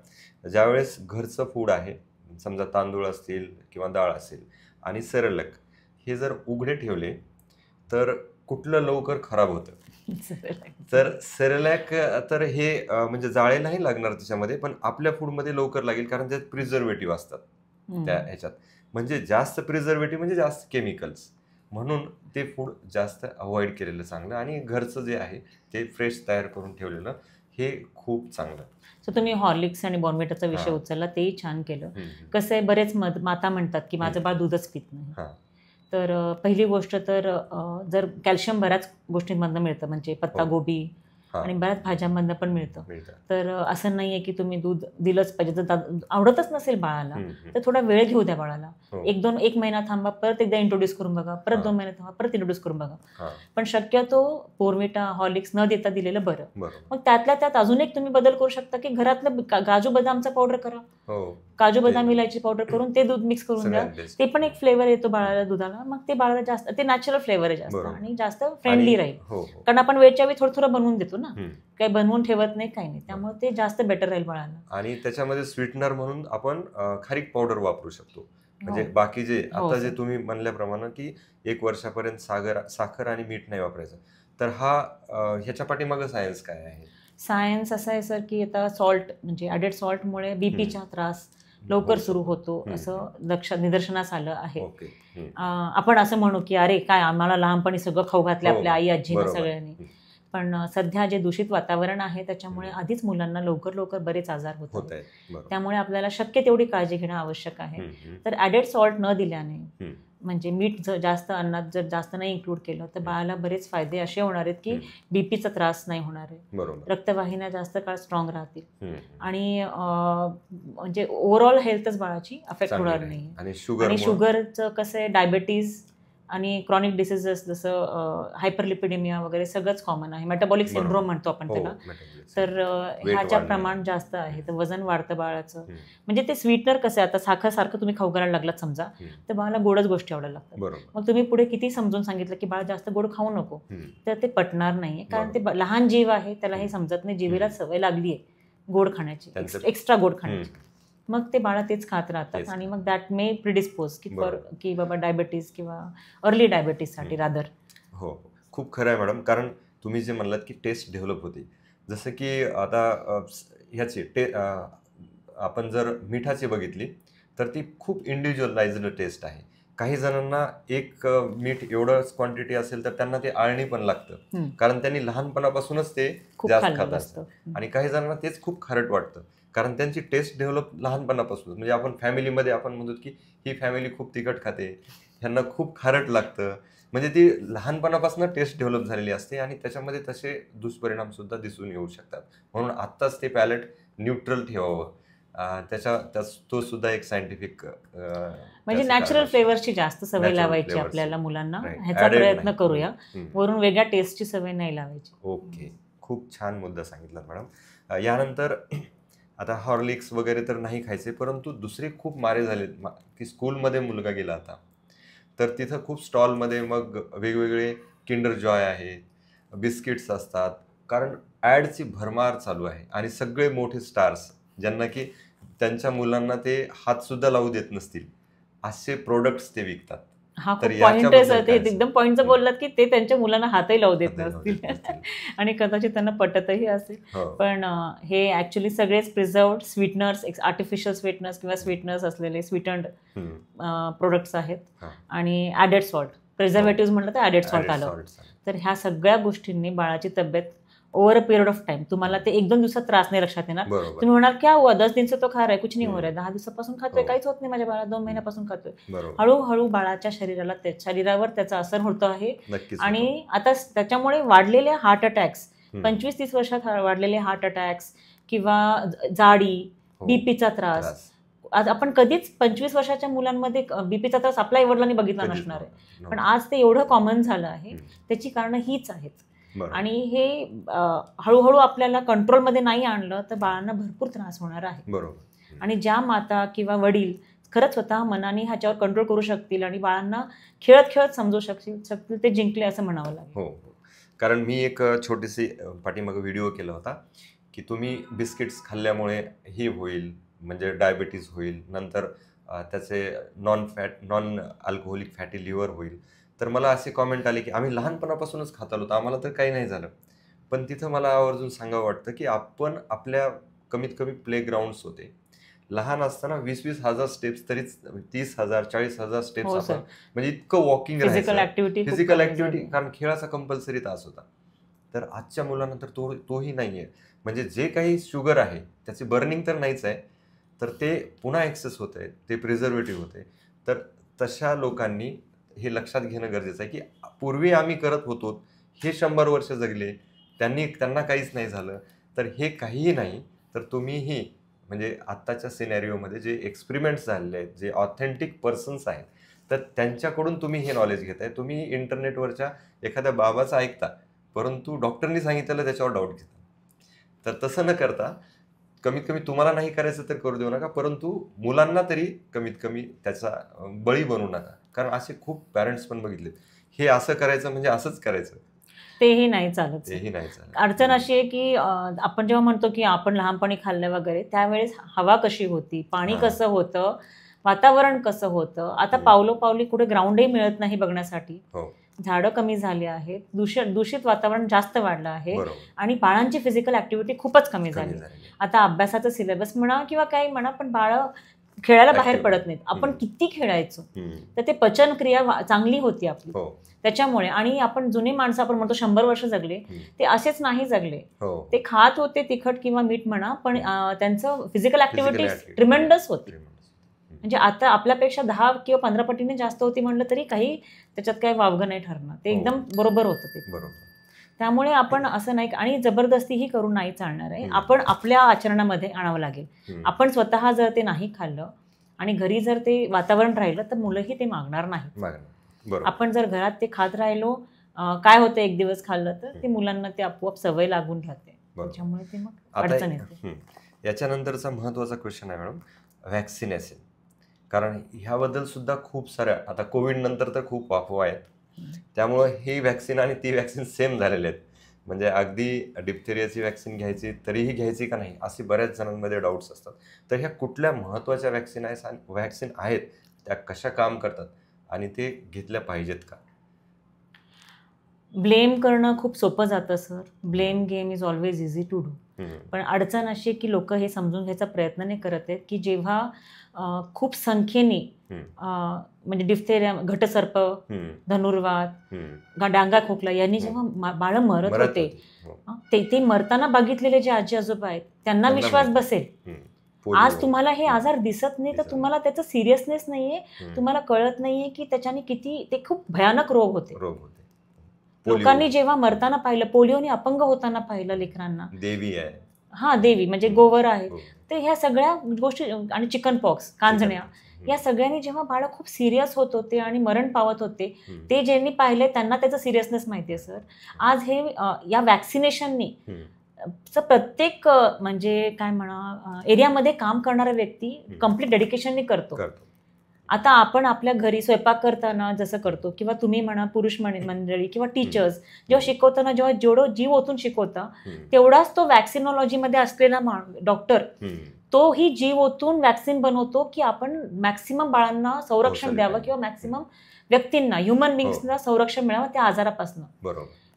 ज्यावेळेस घरचं फूड आहे, समजा तांदूळ असतील किंवा डाळ असेल आणि सेरेलॅक, हे जर उघडे ठेवले तर कुठलं लवकर खराब होतं. तर सेरेलॅक तर हे म्हणजे जाळे नाही लागणार त्याच्यामध्ये, पण आपल्या फूडमध्ये लवकर लागेल, कारण त्यात प्रिझर्वेटिव्ह असतात त्या ह्याच्यात. म्हणजे जास्त प्रिझर्वेटिव्ह म्हणजे जास्त केमिकल्स, म्हणून ते फूड जास्त अवॉइड केलेलं चांगलं. आणि घरचं जे आहे ते फ्रेश तयार करून ठेवलेलं हे खूप चांगलं. सो तुम्ही हॉर्लिक्स आणि बॉर्नव्हिटाचा विषय उचलला, तेही छान केलं. कसं आहे, बरेच माता म्हणतात की माझं बाळ दूधच पित नाही. तर पहिली गोष्ट तर जर कॅल्शियम बऱ्याच गोष्टींमधनं मिळतं, म्हणजे पत्तागोबी हा. आणि बऱ्याच भाज्यांमधनं पण मिळतं. मिळतं. तर असं नाही आहे की तुम्ही दूध दिलंच पाहिजे. जर आवडतच नसेल बाळाला तर थोडा वेळ घेऊ द्या बाळाला. हो. 1 महिना थांबा, परत एकदा इंट्रोड्यूस करून बघा, परत हा. 2 महिने थांबा, परत इंट्रोड्यूस करून बघा. हा. पण शक्यतो बोर्नव्हिटा, हॉर्लिक्स न देता दिलेलं बरं. बरोबर. मग त्यातल्या त्यात अजून एक तुम्ही बदल करू शकता की घरातलं काजू बदामचा पावडर करा. हो. काजू ते- बदाम इलायची पावडर करून ते दूध मिक्स करून द्या. सगळ्यात best. ते पण एक फ्लेवर येतो बाळाला दुधाला. मग ते बाळाला जास्त, ते नॅचरल फ्लेवर आहे जास्त बरोबर. आणि जास्त फ्रेंडली आणि- राहील. हो हो. कारण आपण वेळच्या वेळी थोडं थोडं बनवून देतो ना, हम्म. काही बनवून ठेवत नाही, काही नाही. त्यामुळे ते जास्त बेटर राहील बाळाला. आणि त्याच्यामध्ये स्वीटनर म्हणून आपण खारीक पावडर वापरू शकतो. म्हणजे हो. बाकी जे हो, आता जे सर. तुम्ही म्हणल्याप्रमाणे की 1 वर्षापर्यंत साखर आणि मीठ नाही वापरायचं, तर हा ह्याच्या पाठीमागं सायन्स काय आहे? सायन्स असं आहे सर की आता सॉल्ट म्हणजे ॲडेड सॉल्टमुळे बीपीचा त्रास लवकर हो. सुरू होतो हम्म. असं निदर्शनास आलं आहे. ओके. हम्म. आपण असं म्हणू की अरे काय आम्हाला लहानपणी सगळं खाऊ घातलं हो, आपल्या आई आजीनं बरोबर. सगळ्यांनी. हम्म. पण सध्या जे दूषित वातावरण आहे त्याच्यामुळे आधीच मुलांना लवकर बरेच आजार होत होतात. आहे. बरोबर. त्यामुळे आपल्याला शक्य तेवढी काळजी घेणं आवश्यक आहे. हम्म. तर ॲडेड सॉल्ट न दिल्याने हम्म. म्हणजे मीठ जर जास्त अन्नात जर जास्त नाही इन्क्लूड केलं तर बाळाला बरेच फायदे असे होणार आहेत की बीपीचा त्रास नाही होणार आहे, बरोबर. रक्तवाहिन्या जास्त काळ स्ट्रॉंग राहतील हम्म. आणि म्हणजे ओव्हरऑल हेल्थच बाळाची अफेक्ट चांगली होणार राहील. नाही. आणि शुगर आणि शुगरचं कसं आहे, डायबिटीज आणि क्रॉनिक डिसीजेस जसं हायपरलिपिडेमिया वगैरे सगळंच कॉमन आहे. मेटाबॉलिक बरोबर. सिंड्रोम म्हणतो आपण हो, त्याला. metabolic. तर Weight ह्याच्या वाढणं. प्रमाण जास्त आहे, तर वजन वाढतं बाळाचं. हम्म. म्हणजे ते स्वीटनर कसं आहे, आता साखर सारखं तुम्ही खाऊ घालायला लागलात समजा, हम्म. तर बाळाला गोडच गोष्टी आवडायला लागतात. बरोबर. मग तुम्ही पुढे किती समजून सांगितलं की बाळ जास्त गोड खाऊ नको, हम्म. तर ते पटणार नाहीये. कारण ते लहान जीव आहे, त्याला हे हम्म. समजत नाही. जीवेला सवय लागली आहे गोड खाण्याची, त्यांचं- एक्स्ट्रा गोड खाण्याची. हम्म. मग ते बाळा तेच खात राहतात तेच. आणि मग दॅट मे प्रिडिस्पोज की बरोबर. की बाबा डायबिटीज किंवा अर्ली डायबिटीजसाठी हम्म. रादर. हो, खूप खरं आहे मॅडम. कारण तुम्ही जे म्हणलात की टेस्ट डेव्हलप होते, जसं की आता ह्याची आपण जर मिठाची बघितली तर ती खूप इंडिव्हिज्युअलाइज्ड टेस्ट आहे. काही जणांना एक मीठ एवढंच क्वांटिटी असेल तर त्यांना ते आळणी पण लागतं, कारण त्यांनी लहानपणापासूनच ते खूप जास्त खाल्लं खात असतं. असतात. आणि काही जणांना तेच खूप खारट वाटतं, कारण त्यांची टेस्ट डेव्हलप लहानपणापासून. म्हणजे आपण फॅमिलीमध्ये आपण म्हणतो की ही फॅमिली खूप तिखट खाते, ह्यांना खूप खारट लागतं. म्हणजे ती लहानपणापासून टेस्ट डेव्हलप झालेली असते आणि त्याच्यामध्ये तसे दुष्परिणाम सुद्धा दिसून येऊ शकतात. म्हणून आत्ताच ते पॅलेट न्यूट्रल ठेवावं. तो सुद्धा एक सायंटिफिक म्हणजे नॅचरल फ्लेवर्सची जास्त सवय Natural लावायची flavors. आपल्याला मुलांना. Right. ह्याचा Added प्रयत्न नाही. करूया. हम्म. वरून वेगळ्या टेस्टची सवय नाही लावायची. ओके, खूप छान मुद्दा सांगितला मॅडम. यानंतर आता हॉर्लिक्स वगैरे तर नाही खायचे, परंतु दुसरे खूप मारे झाले की स्कूलमध्ये मुलगा गेला आता तर तिथं खूप स्टॉलमध्ये मग वेगवेगळे किंडर जॉय आहे, बिस्किट्स असतात, कारण ॲडची भरमार चालू आहे. आणि सगळे मोठे स्टार्स ज्यांना की त्यांच्या मुलांना ते हातसुद्धा लावू देत नसतील असे प्रोडक्ट्स ते विकतात. हा तर खूप पॉइंट आहे याच्याबद्दल सर. ते काय एकदम पॉइंटचं बोललात की ते त्यांच्या मुलांना हातही लावू देत हातही लावू देत नसतील नसतील. आणि कदाचित त्यांना पटतही असेल. हो. पण हे ॲक्च्युली सगळेच प्रिझर्व्ड स्वीटनर्स, आर्टिफिशियल स्वीटनर्स किंवा स्वीटनर्स असलेले स्वीटन्ड हम्म. प्रोडक्ट्स आहेत. हा. आणि ॲडेड सॉल्ट, प्रिझर्वेटिव्ह म्हटलं तर ॲडेड सॉल्ट Added आलं. salts. तर ह्या सगळ्या गोष्टींनी बाळाची तब्येत over a period of time, तुम्हाला ते 1-2 दिवसात त्रास नाही लक्षात येणार. बरोबर. तुम्ही म्हणाल क्या हुआ 10 दिन से तो खा रहा है, कुछ नहीं हो रहा है, 10 दिवसापासून खातोय, हो. काहीच होत नाही माझ्या बाळाला, 2 महिन्यापासून खातोय. बरोबर. हळूहळू बाळाच्या शरीरावर त्याचा असर होतो आहे. नक्कीच. आणि आता त्याच्यामुळे वाढलेले हार्ट अटॅक्स, हम्म. 25-30 वर्षात वाढलेले हार्ट अटॅक्स किंवा जाडी, हो. बीपीचा त्रास, आज आपण कधीच 25 वर्षाच्या मुलांमध्ये बीपीचा त्रास आपल्या आईवडिलांनी बघितला कधीच नसणार आहे. नव्हतं. पण आज ते एवढं कॉमन झालं आहे. हम्म. त्याची कारणं हीच आहेत. बरोबर. आणि हे हळूहळू आपल्याला कंट्रोलमध्ये नाही आणलं तर बाळांना भरपूर त्रास होणार आहे. बरोबर. आणि ज्या माता किंवा वडील खरंच स्वतः मनाने ह्याच्यावर कंट्रोल करू शकतील आणि बाळांना खेळत खेळत समजू शकतील ते जिंकले असं म्हणावं लागेल. हो हो. कारण मी एक छोटीशी पाठीमागं व्हिडिओ केला होता की तुम्ही बिस्किट्स खाल्ल्यामुळे ही होईल, म्हणजे डायबिटीज होईल, नंतर त्याचे नॉन अल्कोहोलिक फॅटी लिव्हर होईल. तर मला असे कॉमेंट आले की आम्ही लहानपणापासूनच खात आलो, आम्हाला तर काही नाही झालं. पण तिथं मला आवर्जून सांगावं वाटतं की आपण आपल्या कमीत कमी प्ले ग्राउंड्स होते, लहान असताना 20-20 हजार स्टेप्स, तरीच 30,000 40,000 स्टेप्स हो, सर. आपण, म्हणजे इतकं walking physical activity, physical activity, कारण खेळाचा कंपल्सरी तास होता. तर आजच्या मुलांना तर तोही नाही आहे. म्हणजे जे काही शुगर आहे त्याची बर्निंग तर नाहीच आहे, तर ते पुन्हा एक्सेस होत आहे, ते प्रिझर्वेटिव्ह होते. तर तशा लोकांनी हे लक्षात घेणं गरजेचं आहे की पूर्वी आम्ही करत होतो, हे 100 वर्ष जगले, त्यांना काहीच नाही झालं, तर हे काहीही नाही. तर तुम्हीही म्हणजे आत्ताच्या सिनॅरिओमध्ये जे एक्सपेरिमेंट्स झालेले आहेत, जे ऑथेंटिक पर्सन्स आहेत, तर त्यांच्याकडून तुम्ही हे नॉलेज घेताय. तुम्ही इंटरनेटवरच्या एखाद्या बाबाचं ऐकता, परंतु डॉक्टरनी सांगितलेलं त्याच्यावर डाऊट घेता. तर तसं न करता कमीत कमी तुम्हाला नाही करायचं तर करू देऊ नका, परंतु मुलांना तरी कमीत कमी त्याचा बळी बनवू नका. कारण असे खूप पॅरेंट्स पण बघितलेत, हे असं करायचं म्हणजे असंच करायचं, तेही नाही चालत. तेही नाही चालत. अडचण अशी आहे की आपण जेव्हा म्हणतो की आपण लहानपणी खाल्लं वगैरे, त्यावेळेस हवा कशी होती, पाणी कसं होतं, वातावरण कसं होतं. आता पावलोपावली कुठे ग्राउंडही मिळत नाही बघण्यासाठी, झाडं कमी झाली आहेत, दूषित वातावरण जास्त वाढलं आहे आणि बाळांची फिजिकल ऍक्टिव्हिटी खूपच कमी झाली. आता अभ्यासाचा सिलेबस म्हणा किंवा काही म्हणा, पण बाळं खेळायला बाहेर पडत नाहीत. आपण किती खेळायचो, तर ते पचन क्रिया चांगली होती आपली त्याच्यामुळे. आणि आपण जुनी माणसं आपण म्हणतो 100 वर्ष जगले, ते असेच नाही जगले. ते खात होते तिखट किंवा मीठ म्हणा, पण त्यांचं फिजिकल ऍक्टिव्हिटी ट्रिमेंडस होती. म्हणजे आता आपल्यापेक्षा 10 किंवा 15 पटीने जास्त होती म्हणलं तरी काही त्याच्यात काही वावगं नाही ठरणार. ते एकदम बरोबर होतं ते. त्यामुळे आपण असं नाही, आणि जबरदस्तीही करून नाही चालणार आहे. आपण आपल्या आचरणामध्ये आणावं लागेल. आपण स्वतः जर ते नाही खाल्लं आणि घरी जर ते वातावरण राहिलं, तर मुलंही ते मागणार नाही. आपण जर घरात ते खात राहिलो, काय होतं एक दिवस खाल्लं तर ते मुलांना ते आपोआप सवय लागून राहते. त्याच्यामुळे ते मग अडचण येते. याच्यानंतरचा महत्त्वाचा क्वेश्चन आहे मॅडम, व्हॅक्सिनेशन. कारण ह्याबद्दल सुद्धा खूप साऱ्या, आता कोविड नंतर तर खूप अफवा आहेत, त्यामुळं ही व्हॅक्सिन आणि ती व्हॅक्सिन सेम झालेले आहेत. म्हणजे अगदी डिप्थेरियाची व्हॅक्सिन घ्यायची तरीही घ्यायची का नाही, असे बऱ्याच जणांमध्ये डाऊट्स असतात. तर ह्या कुठल्या महत्त्वाच्या व्हॅक्सिन आहेत, त्या कशा काम करतात आणि ते घेतल्या पाहिजेत का? ब्लेम करणं खूप सोपं जातं sir. Blame game is always easy to do. पण अडचण अशी आहे की लोक हे समजून घ्यायचा प्रयत्न नाही करत आहेत की जेव्हा खूप संख्येने म्हणजे डिफ्थेरिया, घटसर्प, धनुर्वात, डांगा खोकला यांनी जेव्हा बाळं मरत होते, ते मरताना बघितलेले जे आजी आजोबा आहेत त्यांना विश्वास बसेल. आज तुम्हाला हे आजार दिसत नाही, तर तुम्हाला त्याचं सिरियसनेस नाहीये, तुम्हाला कळत नाहीये की त्याच्याने किती ते खूप भयानक रोग होते. लोकांनी जेव्हा मरताना पाहिलं, पोलिओने अपंग होताना पाहिलं लेकरांना, देवी आहे, हा देवी म्हणजे गोवर आहे, तर ह्या सगळ्या गोष्टी, आणि चिकन पॉक्स, कांजण्या, या सगळ्यांनी जेव्हा बाळ खूप सिरियस होत होते आणि मरण पावत होते, ते ज्यांनी पाहिले त्यांना त्याचं सिरियसनेस माहिती आहे सर. आज हे या वॅक्सिनेशननी प्रत्येक म्हणजे काय म्हणा एरियामध्ये काम करणारा व्यक्ती कम्प्लीट डेडिकेशनने करतो. आता आपण आपल्या घरी स्वयंपाक करताना जसं करतो, किंवा तुम्ही म्हणा पुरुष मंडळी किंवा टीचर्स जेव्हा शिकवताना जेव्हा जेवढं जीव ओतून शिकवता, तेवढाच तो वॅक्सिनॉलॉजीमध्ये असलेला डॉक्टर तो ही जीव ओतून वॅक्सिन बनवतो की आपण मॅक्सिमम बाळांना संरक्षण द्यावं किंवा मॅक्सिमम व्यक्तींना, ह्युमन बिंग्सना संरक्षण मिळावं त्या आजारापासून.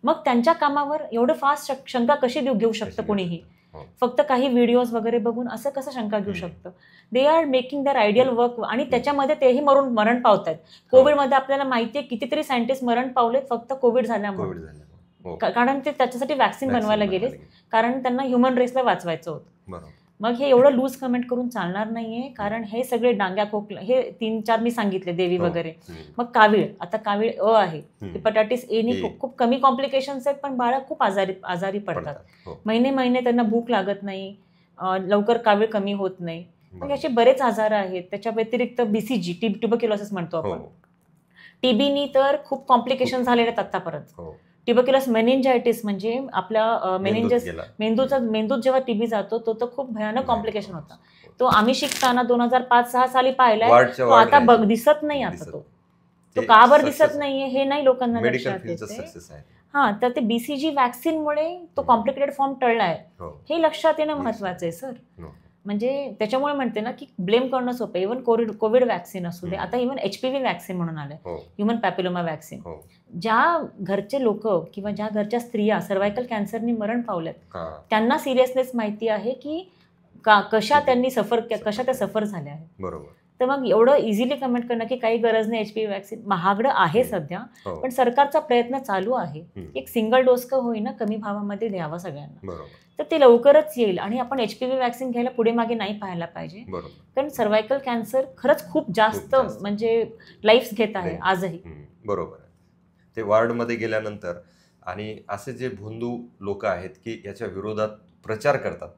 मग त्यांच्या कामावर एवढं फास्ट शंका कशी घेऊ शकतं कोणीही? फक्त काही व्हिडिओज वगैरे बघून असं कसं शंका घेऊ शकतं? दे आर मेकिंग दर आयडियल वर्क, आणि त्याच्यामध्ये तेही मरण पावतात. कोविडमध्ये आपल्याला माहिती आहे कितीतरी सायंटिस्ट मरण पावलेत फक्त कोविड झाल्यामुळे, कारण ते त्याच्यासाठी वॅक्सिन बनवायला गेले, कारण त्यांना ह्युमन रेसला वाचवायचं होतं. मग हे एवढं लूज कमेंट करून चालणार नाहीये, कारण हे सगळे डांग्या खोकला हे 3-4 मी सांगितले, देवी वगैरे. मग कावीळ, आता कावीळ आहे, हेपॅटायटिस ए नी खूप कमी कॉम्प्लिकेशन्स आहेत, पण बाळं खूप आजारी पडतात. महिने त्यांना भूक लागत नाही, लवकर कावीळ कमी होत नाही. मग असे बरेच आजार आहेत. त्याच्या व्यतिरिक्त BCG, ट्युबरक्युलोसिस म्हणतो आपण, टीबीनी तर खूप कॉम्प्लिकेशन झालेले आहेत आतापर्यंत. ट्युबरक्युलस मेनिंजायटिस म्हणजे आपल्या मेंदूत जेव्हा टीबी जातो तो तर खूप भयानक कॉम्प्लिकेशन होता. तो आम्ही शिकताना 2005-6 साली पाहिलाय, तो आता दिसत नाही. आता तो का बरं दिसत नाहीये हे नाही लोकांना लक्षात येते. हा, तर ते BCG वॅक्सिनमुळे तो कॉम्प्लिकेटेड फॉर्म टळलाय, हे लक्षात येणं महत्वाचं आहे सर. म्हणजे त्याच्यामुळे म्हणते ना की ब्लेम करणं सोपं. इव्हन कोविड वॅक्सिन असू दे, आता इव्हन HPV वॅक्सिन म्हणून आलंय, ह्युमन पॅपिलोमा वॅक्सिन. ज्या घरचे लोक किंवा ज्या घरच्या स्त्रिया सर्व्हायकल कॅन्सरनी मरण पावल्यात, त्यांना सिरियसनेस माहिती आहे की कशा त्या सफर झाल्या आहेत. तर मग एवढं इझिली कमेंट करणं की काही गरज नाही HPV वॅक्सिन, महागडं आहे सध्या, हो. पण सरकारचा प्रयत्न चालू आहे की एक सिंगल डोस का होईना कमी भावामध्ये द्यावा सगळ्यांना. बरोबर. तर ते लवकरच येईल आणि आपण HPV वॅक्सिन घ्यायला पुढे मागे नाही पाहायला पाहिजे, बरोबर. कारण सर्वायकल कॅन्सर खरंच खूप जास्त जास्त. म्हणजे लाईफ्स घेत आहे Lives. आजही. बरोबर आहे. ते वॉर्डमध्ये गेल्यानंतर आणि असे जे भोंदू लोक आहेत की याच्या विरोधात प्रचार करतात,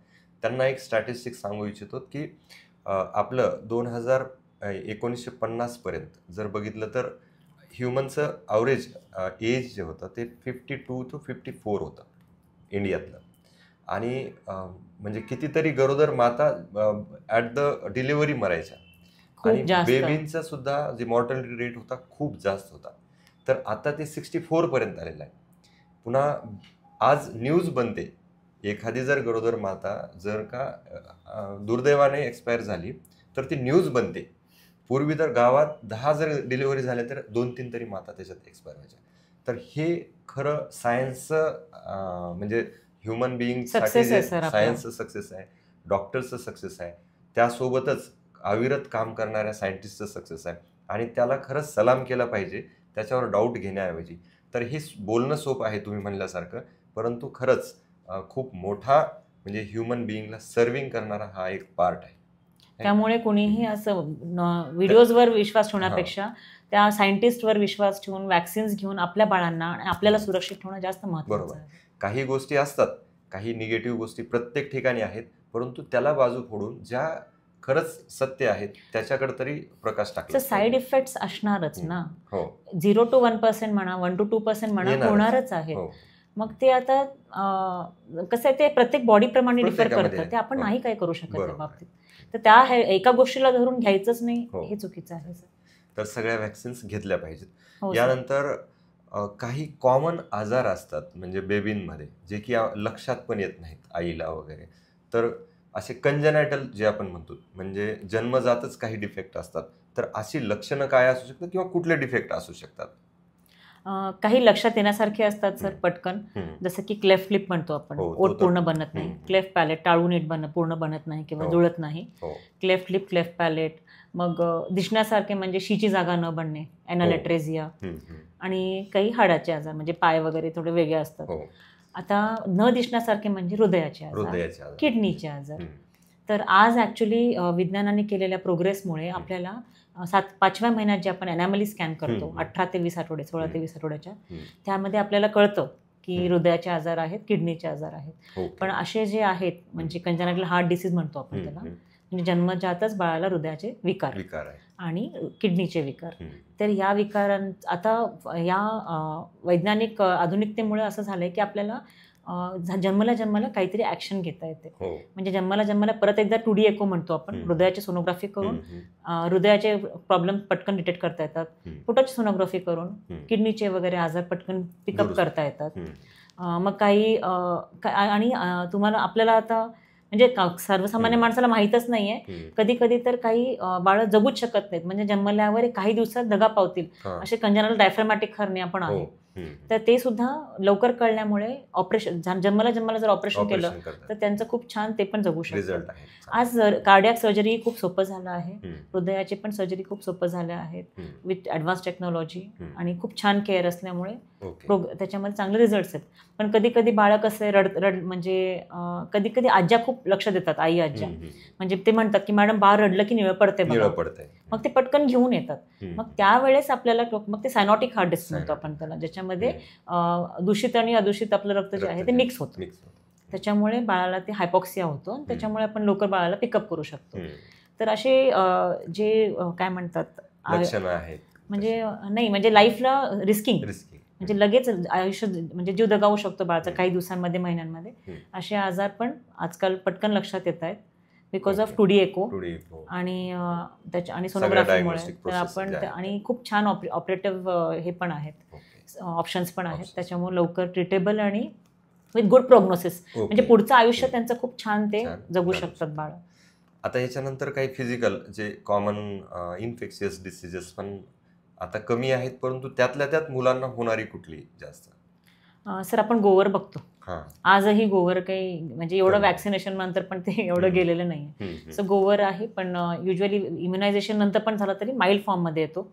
त्यांना एक स्टॅटिस्टिक सांगू इच्छितो की आपलं 1950 पर्यंत जर बघितलं तर ह्युमनचं ॲव्हरेज एज जे होतं ते 52 to 54 होतं इंडियातलं. आणि म्हणजे कितीतरी गरोदर माता ॲट द डिलिव्हरी मरायच्या, आणि खूप जास्त. बेबींचा सुद्धा जे मॉर्टॅलिटी रेट होता खूप जास्त होता. तर आता ते 64 पर्यंत आलेलं आहे. पुन्हा आज न्यूज बनते, एखादी जर गरोदर माता जर का दुर्दैवाने एक्सपायर झाली तर ती न्यूज बनते. पूर्वी तर गावात 10 जर डिलिव्हरी झाल्या तर 2-3 तरी माता त्याच्यात एक्सपायर व्हायच्या. तर हे खरं सायन्सचं म्हणजे ह्युमन बिईंगसाठी Success जे आहे sir आपलं. सायन्सचं सक्सेस आहे, डॉक्टर्सचं सक्सेस आहे, त्यासोबतच अविरत काम करणाऱ्या सायंटिस्टचं सक्सेस आहे. आणि त्याला खरंच सलाम केला पाहिजे, त्याच्यावर डाऊट घेण्याऐवजी. तर हे बोलणं सोपं आहे तुम्ही म्हणल्यासारखं, परंतु खरंच खूप मोठा म्हणजे ह्युमन बिईंगला सर्विंग करणारा हा एक पार्ट आहे. त्यामुळे कोणीही असं व्हिडिओजवर विश्वास ठेवण्यापेक्षा त्या सायंटिस्टवर विश्वास ठेवून वॅक्सिन्स घेऊन आपल्या बाळांना आणि आपल्याला सुरक्षित ठेवणं जास्त महत्त्वाचं बरोबर. आहे. काही गोष्टी असतात, काही निगेटिव्ह गोष्टी प्रत्येक ठिकाणी आहेत, परंतु त्याला बाजू फोडून ज्या खरंच सत्य आहेत त्याच्याकडे तरी प्रकाश टाकला साईड इफेक्ट्स असणारच ना. हो 0 to 1% म्हणा, 1 to 2% म्हणा, येणारच. होणारच आहे. हो मग ते आता कसं आहे, ते प्रत्येक बॉडी प्रमाणे डिफर प्रत्येकामध्ये करतं, ते आपण आहे. नाही काय करू शकत त्या बरोबर. बाबतीत. तर त्या एका गोष्टीला धरून घ्यायचंच नाही, हो. हे चुकीचं आहे सर. तर सगळ्या वॅक्सिन्स घेतल्या पाहिजेत. हो सर. यानंतर काही कॉमन आजार असतात म्हणजे बेबींमध्ये, जे की लक्षात पण येत नाहीत आईला वगैरे. तर असे कंजेनायटल जे आपण म्हणतो, म्हणजे जन्मजातच काही डिफेक्ट असतात, तर अशी लक्षणं काय असू शकतात किंवा कुठले डिफेक्ट असू शकतात? काही लक्षात येण्यासारखे असतात सर हम्म. पटकन, हम्म. जसं की क्लेफ्ट लिप म्हणतो आपण, हो, तो ओठ तर- पूर्ण बनत नाही, हम्म. क्लेफ्ट पॅलेट टाळू नीट पूर्ण बनत नाही किंवा हो. जुळत नाही, हो क्लेफ्ट लिप, क्लेफ्ट पॅलेट. मग दिसण्यासारखे म्हणजे शीची जागा न बनणे, एनालेट्रेझिया. हम्म, हम्म. आणि काही हाडाचे आजार म्हणजे पाय वगैरे थोडे वेगळे असतात. हो आता न दिसण्यासारखे म्हणजे हृदयाचे आजार, हृदयाचे आजार. किडनीचे आजार. हम्म. तर आज ॲक्च्युली विज्ञानाने केलेल्या प्रोग्रेसमुळे आपल्याला 5व्या महिन्यात जे आपण ॲनॅमली स्कॅन करतो, हम्म. 18 ते 20 आठवडे, 16 ते 20 आठवड्याच्या, हम्म. त्यामध्ये आपल्याला कळतं की हम्म. हृदयाचे आजार आहेत, किडनीचे आजार आहेत. ओके. पण असे जे आहेत म्हणजे कंजेनायटल हार्ट डिसीज म्हणतो आपण हम्म, त्याला, हम्म. म्हणजे जन्मजातच बाळाला हृदयाचे विकार विकार आहे. आणि किडनीचे विकार. हम्म. तर या आता या वैज्ञानिक आधुनिकतेमुळे असं झालंय की आपल्याला जन्माला काहीतरी ॲक्शन घेता येते. हो म्हणजे जन्माला परत एकदा 2D एको म्हणतो आपण, हम्म. हृदयाची सोनोग्राफी करून हम्म, हम्म. हृदयाचे प्रॉब्लेम पटकन डिटेक्ट करता येतात, हम्म. पोटाची सोनोग्राफी करून हम्म. किडनीचे वगैरे आजार पटकन पिकअप दुरुस्त. करता येतात. हम्म. मग काही आणि तुम्हाला आपल्याला आता म्हणजे सर्वसामान्य हम्म. माणसाला माहीतच नाहीये, हम्म. कधी कधी तर काही बाळं जगूच शकत नाहीत, म्हणजे जन्मल्यावर काही दिवसात दगा पावतील हा. असे कंजेनल डायफ्रॅमॅटिक हर्निया पण हो आहेत. हम्म. तर ते सुद्धा लवकर कळल्यामुळे ऑपरेशन जन्माला जर ऑपरेशन केलं ऑपरेशन करतात. तर त्यांचं खूप छान ते पण जगू शकतात. रिझल्ट आहे. आज कार्डियाक सर्जरी खूप सोपं झालं आहे, हम्म. हृदयाची पण सर्जरी खूप सोपं झाल्या आहेत हम्म. With advance technology. हम्म. आणि खूप छान केअर असल्यामुळे ओके. त्याच्यामध्ये चांगले रिझल्ट्स आहेत. पण कधी कधी बाळं कसं रड म्हणजे कधी कधी आज्या खूप लक्ष देतात, आई आज्या, हम्म, हम्म. म्हणजे ते म्हणतात की मॅडम बाळ रडलं की निळं पडते निळं बघा. पडतंय. मग ते पटकन घेऊन येतात. हम्म. मग त्यावेळेस आपल्याला मग ते सायनॉटिक हार्ट डिसीज म्हणतो Cyanotic. आपण त्याला, ज्याच्यामध्ये हम्म. दूषित आणि अदूषित आपलं रक्त जे आहे ते मिक्स होतं. मिक्स होतं. त्याच्यामुळे बाळाला ते हायपॉक्सिया होतो आणि त्याच्यामुळे आपण लवकर बाळाला पिकअप करू शकतो. हम्म. तर असे जे काय म्हणतात लक्षणं आहेत म्हणजे नाही म्हणजे लाईफला रिस्किंग, रिस्की. म्हणजे लगेच आयुष्य म्हणजे जीव दगावू शकतो बाळाचा काही दिवसांमध्ये, महिन्यांमध्ये. हम्म. असे आजार पण आजकाल पटकन लक्षात येत आहेत because of Okay. 2D echo Today, हो. आणि आणि सगळ्या सोनोग्राफीमुळे. diagnostic तर process आपण ज्या आहेत. आणि खूप छान ऑपरेटिव्ह हे पण आहेत, Okay. ऑप्शन्स पण आहेत. Options. त्याच्यामुळे लवकर ट्रीटेबल आणि विथ गुड प्रोग्नोसिस, Okay. म्हणजे पुढचं आयुष्य हम्म. त्यांचं खूप छान ते छान जगू जगू शकतात बाळ. आता याच्यानंतर काही फिजिकल जे कॉमन इन्फेक्शियस डिसीजेस पण आता कमी आहेत, परंतु त्यातल्या त्यात मुलांना होणारी कुठली जास्त? सर आपण गोवर बघतो, हा. आजही गोवर काही म्हणजे एवढं कमी. वॅक्सिनेशन नंतर पण ते एवढं गेलेलं नाही. सो गोवर आहे, पण युजली इम्युनायझेशन नंतर पण झालं तरी माइल्ड फॉर्ममध्ये येतो.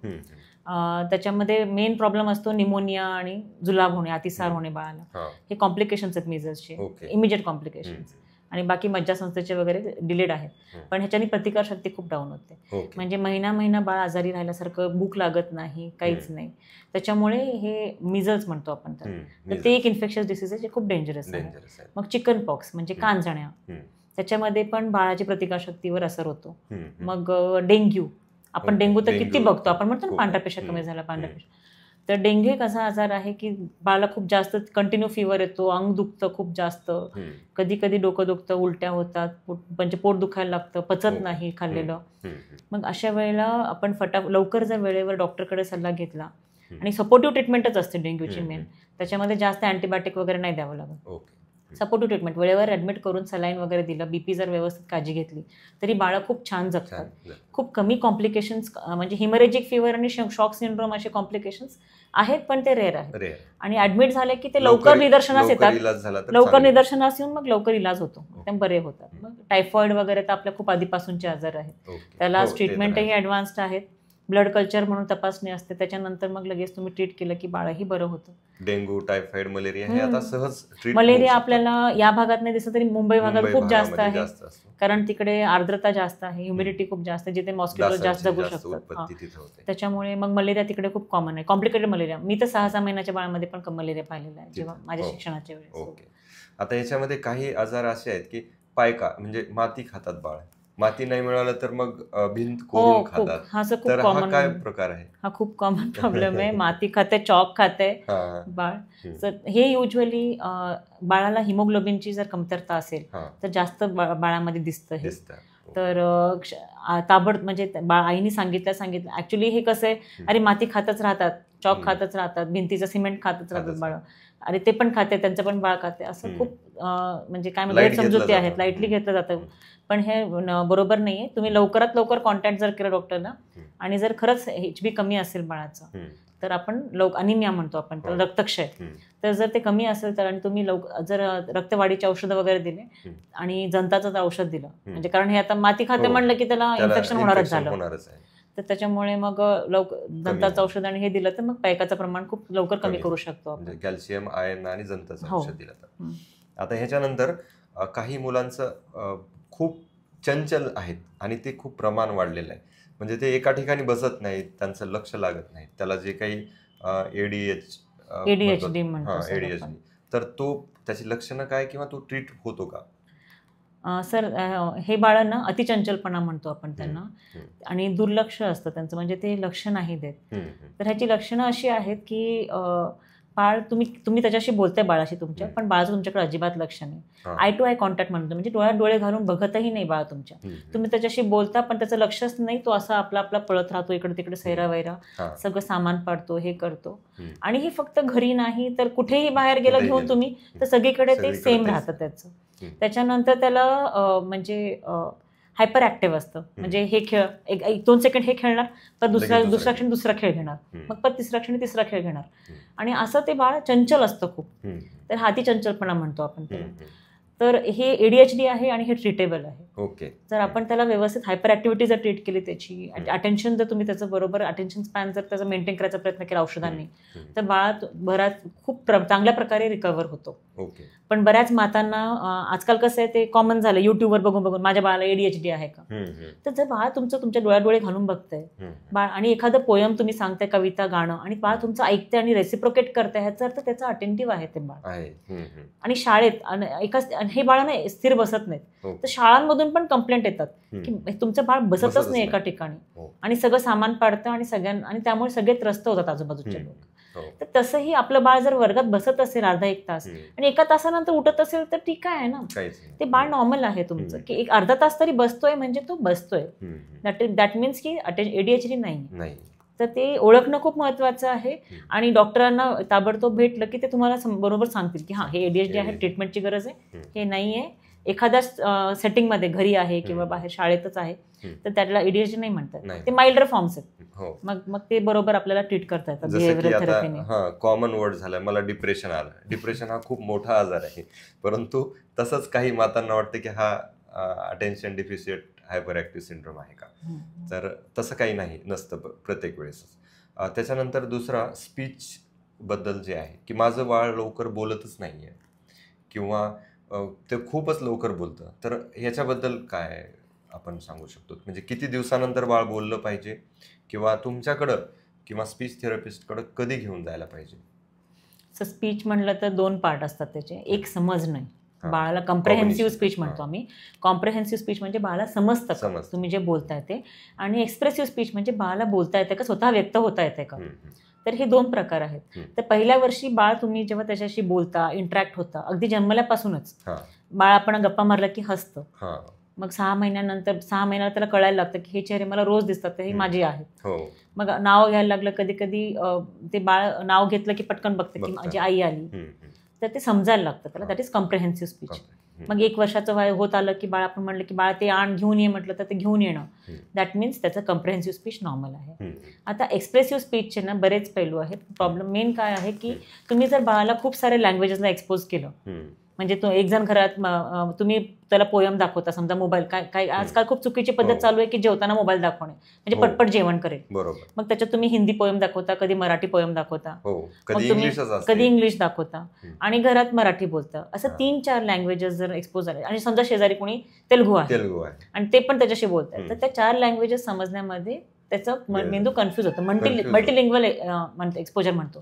त्याच्यामध्ये मेन प्रॉब्लेम असतो निमोनिया आणि जुलाब होणे, अतिसार होणे बाळाला. हे कॉम्प्लिकेशन्स आहेत मेजर्सचे, इमिजिएट कॉम्प्लिकेशन्स. आणि बाकी मज्जासंस्थेचे वगैरे डिलेड आहेत. पण ह्याच्याने प्रतिकारशक्ती खूप डाऊन होते. म्हणजे महिना बाळ आजारी राहिल्यासारखं, भूक लागत नाही, काहीच नाही. त्याच्यामुळे हे मिझल्स म्हणतो आपण तर ते एक इन्फेक्शस डिसीज आहे जे खूप डेंजरस आहे. मग चिकन पॉक्स म्हणजे कांजण्या, त्याच्यामध्ये पण बाळाची प्रतिकारशक्तीवर असर होतो. मग डेंग्यू, आपण डेंग्यू तर किती बघतो, आपण म्हणतो ना पांढऱ्या पेशा कमी झाला, पांढऱ्या पेशा. तर डेंग्यू एक असा आजार आहे की बाळाला खूप जास्त कंटिन्यू फीवर येतो, अंग दुखतं खूप जास्त, कधी कधी डोकं दुखतं, उलट्या होतात, म्हणजे पोट दुखायला लागतं, पचत नाही खाल्लेलं. मग अशा वेळेला आपण लवकर जर वेळेवर डॉक्टरकडे सल्ला घेतला, आणि सपोर्टिव्ह ट्रीटमेंटच असते डेंग्यूची मेन, त्याच्यामध्ये जास्त अँटीबायोटिक वगैरे नाही द्यावं लागत. सपोर्टिव्ह ट्रीटमेंट वेळेवर ॲडमिट करून सलाईन वगैरे दिलं, बीपी जर व्यवस्थित काळजी घेतली तरी बाळं खूप छान जगतात. खूप कमी कॉम्प्लिकेशन्स, म्हणजे हिमरेजिक फीवर आणि शॉक सिंड्रोम असे कॉम्प्लिकेशन्स आहेत, पण ते रेअर आहेत. आणि ऍडमिट झाले की ते लवकर निदर्शनास येतात, लवकर निदर्शनास येऊन मग लवकर इलाज होतो, ते बरे होतात. मग टायफॉइड वगैरे तर आपल्या खूप आधीपासूनचे आजार आहेत, त्याला ट्रीटमेंटही ॲडव्हान्स्ड आहेत. ब्लड कल्चर म्हणून तपासणी असते, त्याच्यानंतर मग लगेच तुम्ही ट्रीट केलं की बाळही बरं होतं. डेंग्यू, टायफॉइड, मलेरिया हे आता सहज मलेरिया आपल्याला या भागात नाही दिसत, तरी मुंबई भागात खूप जास्त आहे, कारण तिकडे आर्द्रता जास्त आहे, ह्युमिडिटी खूप जास्त आहे, जिथे मॉस्किटो जास्त जगू शकतात. त्याच्यामुळे मग मलेरिया तिकडे खूप कॉमन आहे, कॉम्प्लिकेटेड मलेरिया. मी तर 6-6 महिन्याच्या बाळामध्ये पण मलेरिया पाहिलेला आहे जेव्हा माझ्या शिक्षणाच्या वेळेस. आता याच्यामध्ये काही आजार असे आहेत की पायका म्हणजे माती खातात बाळ, माती नाही मिळालं तर मग भिंत कोरून खातात. तर हा काय प्रकार आहे? हा खूप कॉमन प्रॉब्लेम आहे. माती खाते, चॉक खाते बाळ. हे युजली बाळाला हिमोग्लोबिनची जर कमतरता असेल तर जास्त बाळामध्ये दिसतं हे. तर ताबड म्हणजे आईने सांगितलं ऍक्च्युली हे कसं आहे, अरे माती खातच राहतात, चॉक खातच राहतात, भिंतीचं सिमेंट खातच राहतात बाळ, अरे ते पण खाते, त्यांचं पण बाळ खाते, असं खूप म्हणजे काय म्हणतात समजुती आहेत, लाईटली घेतलं जातं. पण हे बरोबर नाहीये. तुम्ही लवकरात लवकर कॉन्टॅक्ट जर केलं डॉक्टरना, आणि जर खरंच HB कमी असेल बाळाचं तर आपण अनिमिया म्हणतो आपण, रक्तक्षय, तर जर ते कमी असेल तर, आणि तुम्ही जर रक्तवाढीचे औषधं वगैरे दिले आणि जंताचं औषध दिलं, म्हणजे कारण हे आता माती खाते म्हणलं की त्याला इन्फेक्शन होणारच झालं, तर त्याच्यामुळे मग दंताचं औषध आणि हे दिलं तर मग पायकाचं प्रमाण खूप लवकर कमी करू शकतो आपण. कॅल्शियम, आयर्न आणि जंताचं औषध दिलं तर. आता ह्याच्यानंतर काही मुलांचं खूप चंचल आहेत आणि ते खूप प्रमाण वाढलेलं आहे, म्हणजे ते एका ठिकाणी बसत नाहीत, त्यांचं लक्ष लागत नाही, त्याला जे काही ADHD म्हणतो, तर त्याची लक्षणं काय किंवा तो ट्रीट होतो का? सर हे बाळांना अतिचंचलपणा म्हणतो आपण त्यांना, आणि दुर्लक्ष असतं त्यांचं, म्हणजे ते लक्ष नाही देत. तर ह्याची लक्षणं अशी आहेत की बाळ तुम्ही त्याच्याशी बोलताय बाळाशी तुमच्या, पण बाळाचं तुमच्याकडे अजिबात लक्ष नाही. आय टू आय कॉन्टॅक्ट म्हणतो, म्हणजे डोळ्यात डोळे घालून बघतही नाही बाळ तुमच्या, तुम्ही त्याच्याशी बोलता पण त्याचं लक्षच नाही, तो असा आपला पळत राहतो, इकडे तिकडे सैरा वैरा, सगळं सामान पाडतो, हे करतो. आणि हे फक्त घरी नाही तर कुठेही बाहेर गेलं घेऊन तुम्ही, तर सगळीकडे ते सेम राहतं त्याचं. त्याच्यानंतर त्याला म्हणजे हायपर ऍक्टिव्ह असतं, म्हणजे हे खेळ 1-2 सेकंड हे खेळणार, तर दुसऱ्या क्षणी दुसरा खेळ घेणार, मग परत तिसऱ्या क्षणी तिसरा खेळ घेणार, आणि असं ते बाळ चंचल असतं खूप. तर हाती चंचलपणा म्हणतो आपण त्याला. तर हे ADHD आहे आणि हे ट्रीटेबल आहे. जर आपण त्याला व्यवस्थित हायपर ऍक्टिव्हिटी जर ट्रीट केली, त्याची अटेन्शन जर तुम्ही त्याचं बरोबर अटेन्शन स्पॅन जर त्याचा मेंटेन करायचा प्रयत्न केला औषधांनी, तर बाळा खूप चांगल्या प्रकारे रिकव्हर होतो. पण बऱ्याच मातांना आजकाल कसं आहे, ते कॉमन झालं युट्यूबवर बघून माझ्या बाळाला ADHD आहे का, तर जर बाळ तुमच्या डोळ्यात डोळे घालून बघतंय बाळ, आणि एखादं पोयम तुम्ही सांगताय, कविता, गाणं, आणि बाळ तुमचं ऐकते आणि रेसिप्रोकेट करताय, ह्याचा अर्थ त्याचं अटेंटिव्ह आहे ते बाळ. आणि शाळेत हे बाळ ना स्थिर बसत नाहीत, तर शाळांमधून पण कंप्लेंट येतात की तुमचं बाळ बसतच नाही एका ठिकाणी, आणि सगळं सामान पाडतं, आणि त्यामुळे सगळे त्रस्त होतात आजूबाजूचे लोक. तर तसंही आपलं बाळ जर वर्गात बसत असेल अर्धा 1 तास आणि एका तासानंतर उठत असेल तर ठीक आहे ना, ते बाळ नॉर्मल आहे तुमचं, की एक अर्धा तास तरी बसतोय म्हणजे तो बसतोय, दॅट मीन्स की ADHD नाही. तर ते ओळखणं खूप महत्वाचं आहे, आणि डॉक्टरांना ताबडतोब भेटलं की ते तुम्हाला बरोबर सांगतील की हा हे ADHD आहे, ट्रीटमेंटची गरज आहे, हे नाही आहे, एखाद्या सेटिंगमध्ये घरी आहे किंवा बाहेर शाळेतच आहे तर त्याला ADHD नाही म्हणतात, ते माइल्डर फॉर्म्स आहेत. मग ते बरोबर आपल्याला ट्रीट करता येतात बिहेवियरल थेरपीने. कॉमन वर्ड झालाय, मला डिप्रेशन आलं. डिप्रेशन हा खूप मोठा आजार आहे, परंतु तसंच काही मातांना वाटतं की हा attention deficit hyper active syndrome आहे का, तर तसं काही नाही, नसतं प्रत्येक वेळेस. त्याच्यानंतर दुसरा स्पीच बद्दल जे आहे की माझं बाळ लवकर बोलतच नाही आहे किंवा ते खूपच लवकर बोलतं, तर ह्याच्याबद्दल काय आपण सांगू शकतो? म्हणजे किती दिवसानंतर बाळ बोललं पाहिजे किंवा तुमच्याकडं किंवा स्पीच थेरपिस्टकडं कधी घेऊन जायला पाहिजे? स्पीच म्हणलं तर 2 पार्ट असतात त्याचे. एक समजणं, बाळाला कॉम्प्रेहेन्सिव्ह स्पीच म्हणतो आम्ही. कॉम्प्रेहेन्सिव्ह स्पीच म्हणजे बाळाला समजतं तुम्ही जे बोलताय ते, आणि एक्सप्रेसिव्ह स्पीच म्हणजे बाळाला बोलता येते का, स्वतः व्यक्त होता येते का. तर हे 2 प्रकार आहेत. तर पहिल्या वर्षी बाळ तुम्ही जेव्हा त्याच्याशी बोलता, इंटरॅक्ट होता, अगदी जन्मल्यापासूनच बाळ आपण गप्पा मारला की हसतं. मग 6 महिन्यानंतर 6 महिन्याला त्याला कळायला लागतं की हे चेहरे मला रोज दिसतात, तर हे माझे आहेत. मग नाव घ्यायला लागलं, कधी कधी ते बाळ नाव घेतलं की पटकन बघतं की माझी आई आली, तर ते समजायला लागतं त्याला. That is comprehensive speech. मग 1 वर्षाचं वय होत आलं की बाळ आपण म्हणलं की बाळ ते घेऊन ये म्हटलं तर ते घेऊन येणं, दॅट मीन्स त्याचं कॉम्प्रेहेन्सिव्ह स्पीच नॉर्मल आहे. आता एक्सप्रेसिव्ह स्पीचचे ना बरेच पैलू आहेत. प्रॉब्लेम मेन काय आहे की तुम्ही जर बाळाला खूप सारे लँग्वेजेसला एक्सपोज केलं, म्हणजे तो एक जण घरात तुम्ही त्याला पोयम दाखवता, समजा मोबाईल, काय आजकाल खूप चुकीची पद्धत चालू आहे की जेवताना मोबाईल दाखवणे, म्हणजे पटपट जेवण करेल. मग त्याच्यात तुम्ही हिंदी पोयम दाखवता, कधी मराठी पोयम दाखवता, कधी इंग्लिश दाखवता, आणि घरात मराठी बोलता. असं 3-4 लँग्वेजेस जर एक्सपोज झाले, आणि समजा शेजारी कोणी तेलुगू आहे आणि ते पण त्याच्याशी बोलतात, तर त्या 4 लँग्वेजेस समजण्यामध्ये त्याचा मेंदू कन्फ्युज होतो. मल्टीलिंग्वल एक्सपोजर म्हणतो.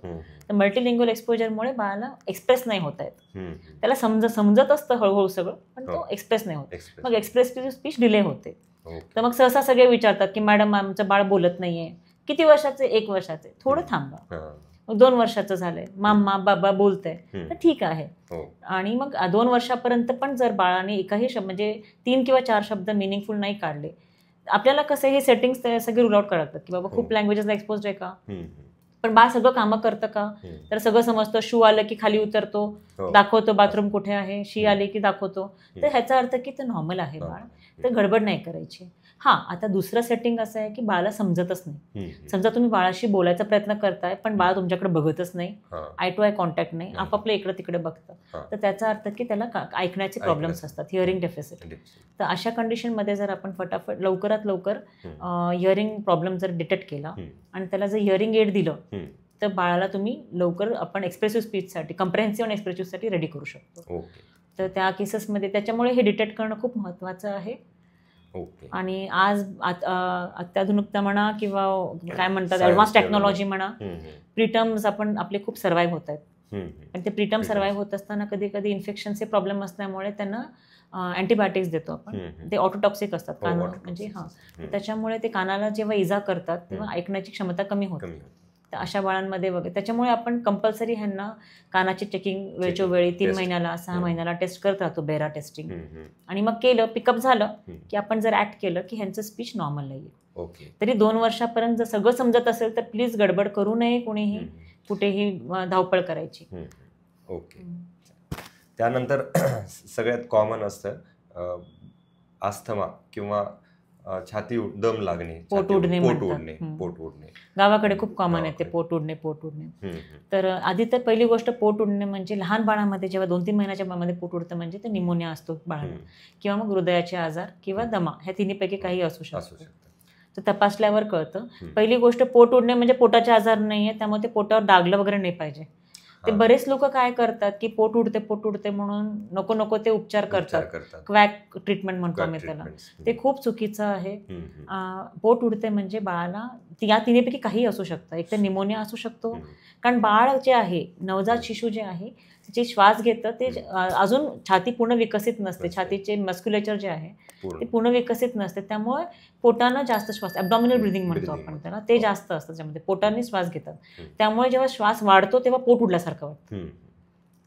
तर मल्टीलिंग्वल एक्सपोजरमुळे बाळाला एक्सप्रेस नाही होता येत. त्याला समजत असतं हळूहळू सगळं, पण तो एक्सप्रेस नाही होत. मग एक्सप्रेसिव्ह स्पीच डिले होते. तर मग सहसा सगळे विचारतात की मॅडम आमचं बाळ बोलत नाहीये. किती वर्षाचे? 1 वर्षाचे. थोडं थांबा. मग 2 वर्षाचं झालंय, मामा बाबा बोलतंय, तर ठीक आहे. आणि मग 2 वर्षापर्यंत पण जर बाळाने एकाही शब्द, म्हणजे 3 किंवा 4 शब्द मिनिंगफुल नाही काढले, आपल्याला कसं हे सेटिंग्स सगळे रूल आउट करायला की बाबा खूप लँग्वेजेसला एक्सपोज आहे का, पण बाळ सगळं कामं करतं का, तर सगळं समजतं. शू आलं की खाली उतरतो, दाखवतो बाथरूम कुठे आहे, शी आले की दाखवतो, तर ह्याचा अर्थ की ते नॉर्मल आहे बाळ, तर गडबड नाही करायची. आता दुसरं सेटिंग असं आहे की बाळाला समजतच नाही. समजा तुम्ही बाळाशी बोलायचा प्रयत्न करताय पण बाळ तुमच्याकडे बघतच नाही, आय टू आय कॉन्टॅक्ट नाही, आपापलं इकडे तिकडे बघतं, तर त्याचा अर्थ की त्याला ऐकण्याचे प्रॉब्लेम्स असतात, हिअरिंग डेफिसिट. तर अशा कंडिशनमध्ये जर आपण फटाफट लवकरात लवकर हिअरिंग प्रॉब्लेम जर डिटेक्ट केला आणि त्याला जर हिअरिंग एड दिलं, तर बाळाला तुम्ही लवकर आपण एक्सप्रेसिव्ह स्पीचसाठी, कॉम्प्रेहेन्सिव्ह आणि एक्सप्रेसिव्हसाठी रेडी करू शकतो. तर त्या केसेसमध्ये त्याच्यामुळे हे डिटेक्ट करणं खूप महत्त्वाचं आहे. आणि आज अत्याधुनिकता म्हणा किंवा काय म्हणतात ॲडव्हान्स टेक्नॉलॉजी म्हणा, प्रीटर्म्स आपण आपले खूप सर्व्हाइव्ह होत आहेत. आणि ते प्रीटर्म सर्व्हाइव्ह होत असताना कधी कधी इन्फेक्शनचे प्रॉब्लेम असल्यामुळे त्यांना अँटीबायोटिक्स देतो आपण, ते ऑटोटॉक्सिक असतात काना, म्हणजे त्याच्यामुळे ते कानाला जेव्हा इजा करतात तेव्हा ऐकण्याची क्षमता कमी होते. तर अशा बाळांमध्ये वगैरे त्याच्यामुळे आपण कंपल्सरी ह्यांना कानाची चेकिंग वेळोवेळी 3 महिन्याला 6 महिन्याला टेस्ट करत राहतो, बेरा टेस्टिंग. आणि मग केलं, पिकअप झालं की आपण जर ऍक्ट केलं की ह्यांचं स्पीच नॉर्मल नाहीये. तरी 2 वर्षापर्यंत जर सगळं समजत असेल तर प्लीज गडबड करू नये कोणीही, कुठेही धावपळ करायची. त्यानंतर सगळ्यात कॉमन असतं अस्थमा किंवा छाती दम लागणे, पोट उडणे. गावाकडे खूप कॉमन आहे ते पोट उडणे. तर आधी तर पहिली गोष्ट, पोट उडणे म्हणजे लहान बाळामध्ये जेव्हा 2-3 महिन्याच्या बाळामध्ये पोट उडतं म्हणजे ते निमोनिया असतो बाळाला, किंवा मग हृदयाचे आजार किंवा दमा, ह्या तिन्हीपैकी काही असू शकतं. तर तपासल्यावर कळतं. पहिली गोष्ट, पोट उडणे म्हणजे पोटाचे आजार नाहीये, त्यामुळे ते पोटावर दागलं वगैरे नाही पाहिजे. ते बरेच लोक काय करतात की पोट उडते म्हणून नको ते उपचार करतात, क्वॅक ट्रीटमेंट म्हणतो आम्ही त्याला. ते खूप चुकीचं आहे. पोट उडते म्हणजे बाळाला या तिन्हीपैकी काही असू शकतं. एक तर निमोनिया असू शकतो, कारण बाळ जे आहे, नवजात शिशू जे आहे, जे श्वास घेतं ते अजून छाती पूर्ण विकसित नसते, छातीचे मस्क्युलेचर जे आहे ते पूर्ण विकसित नसते, त्यामुळे पोटानं जास्त श्वास, ॲब्डॉमिनल ब्रिदिंग म्हणतो आपण त्याला, ते जास्त असतं त्याच्यामध्ये, पोटाने श्वास घेतात. त्यामुळे जेव्हा श्वास वाढतो तेव्हा पोट उडल्यासारखं वाटतं,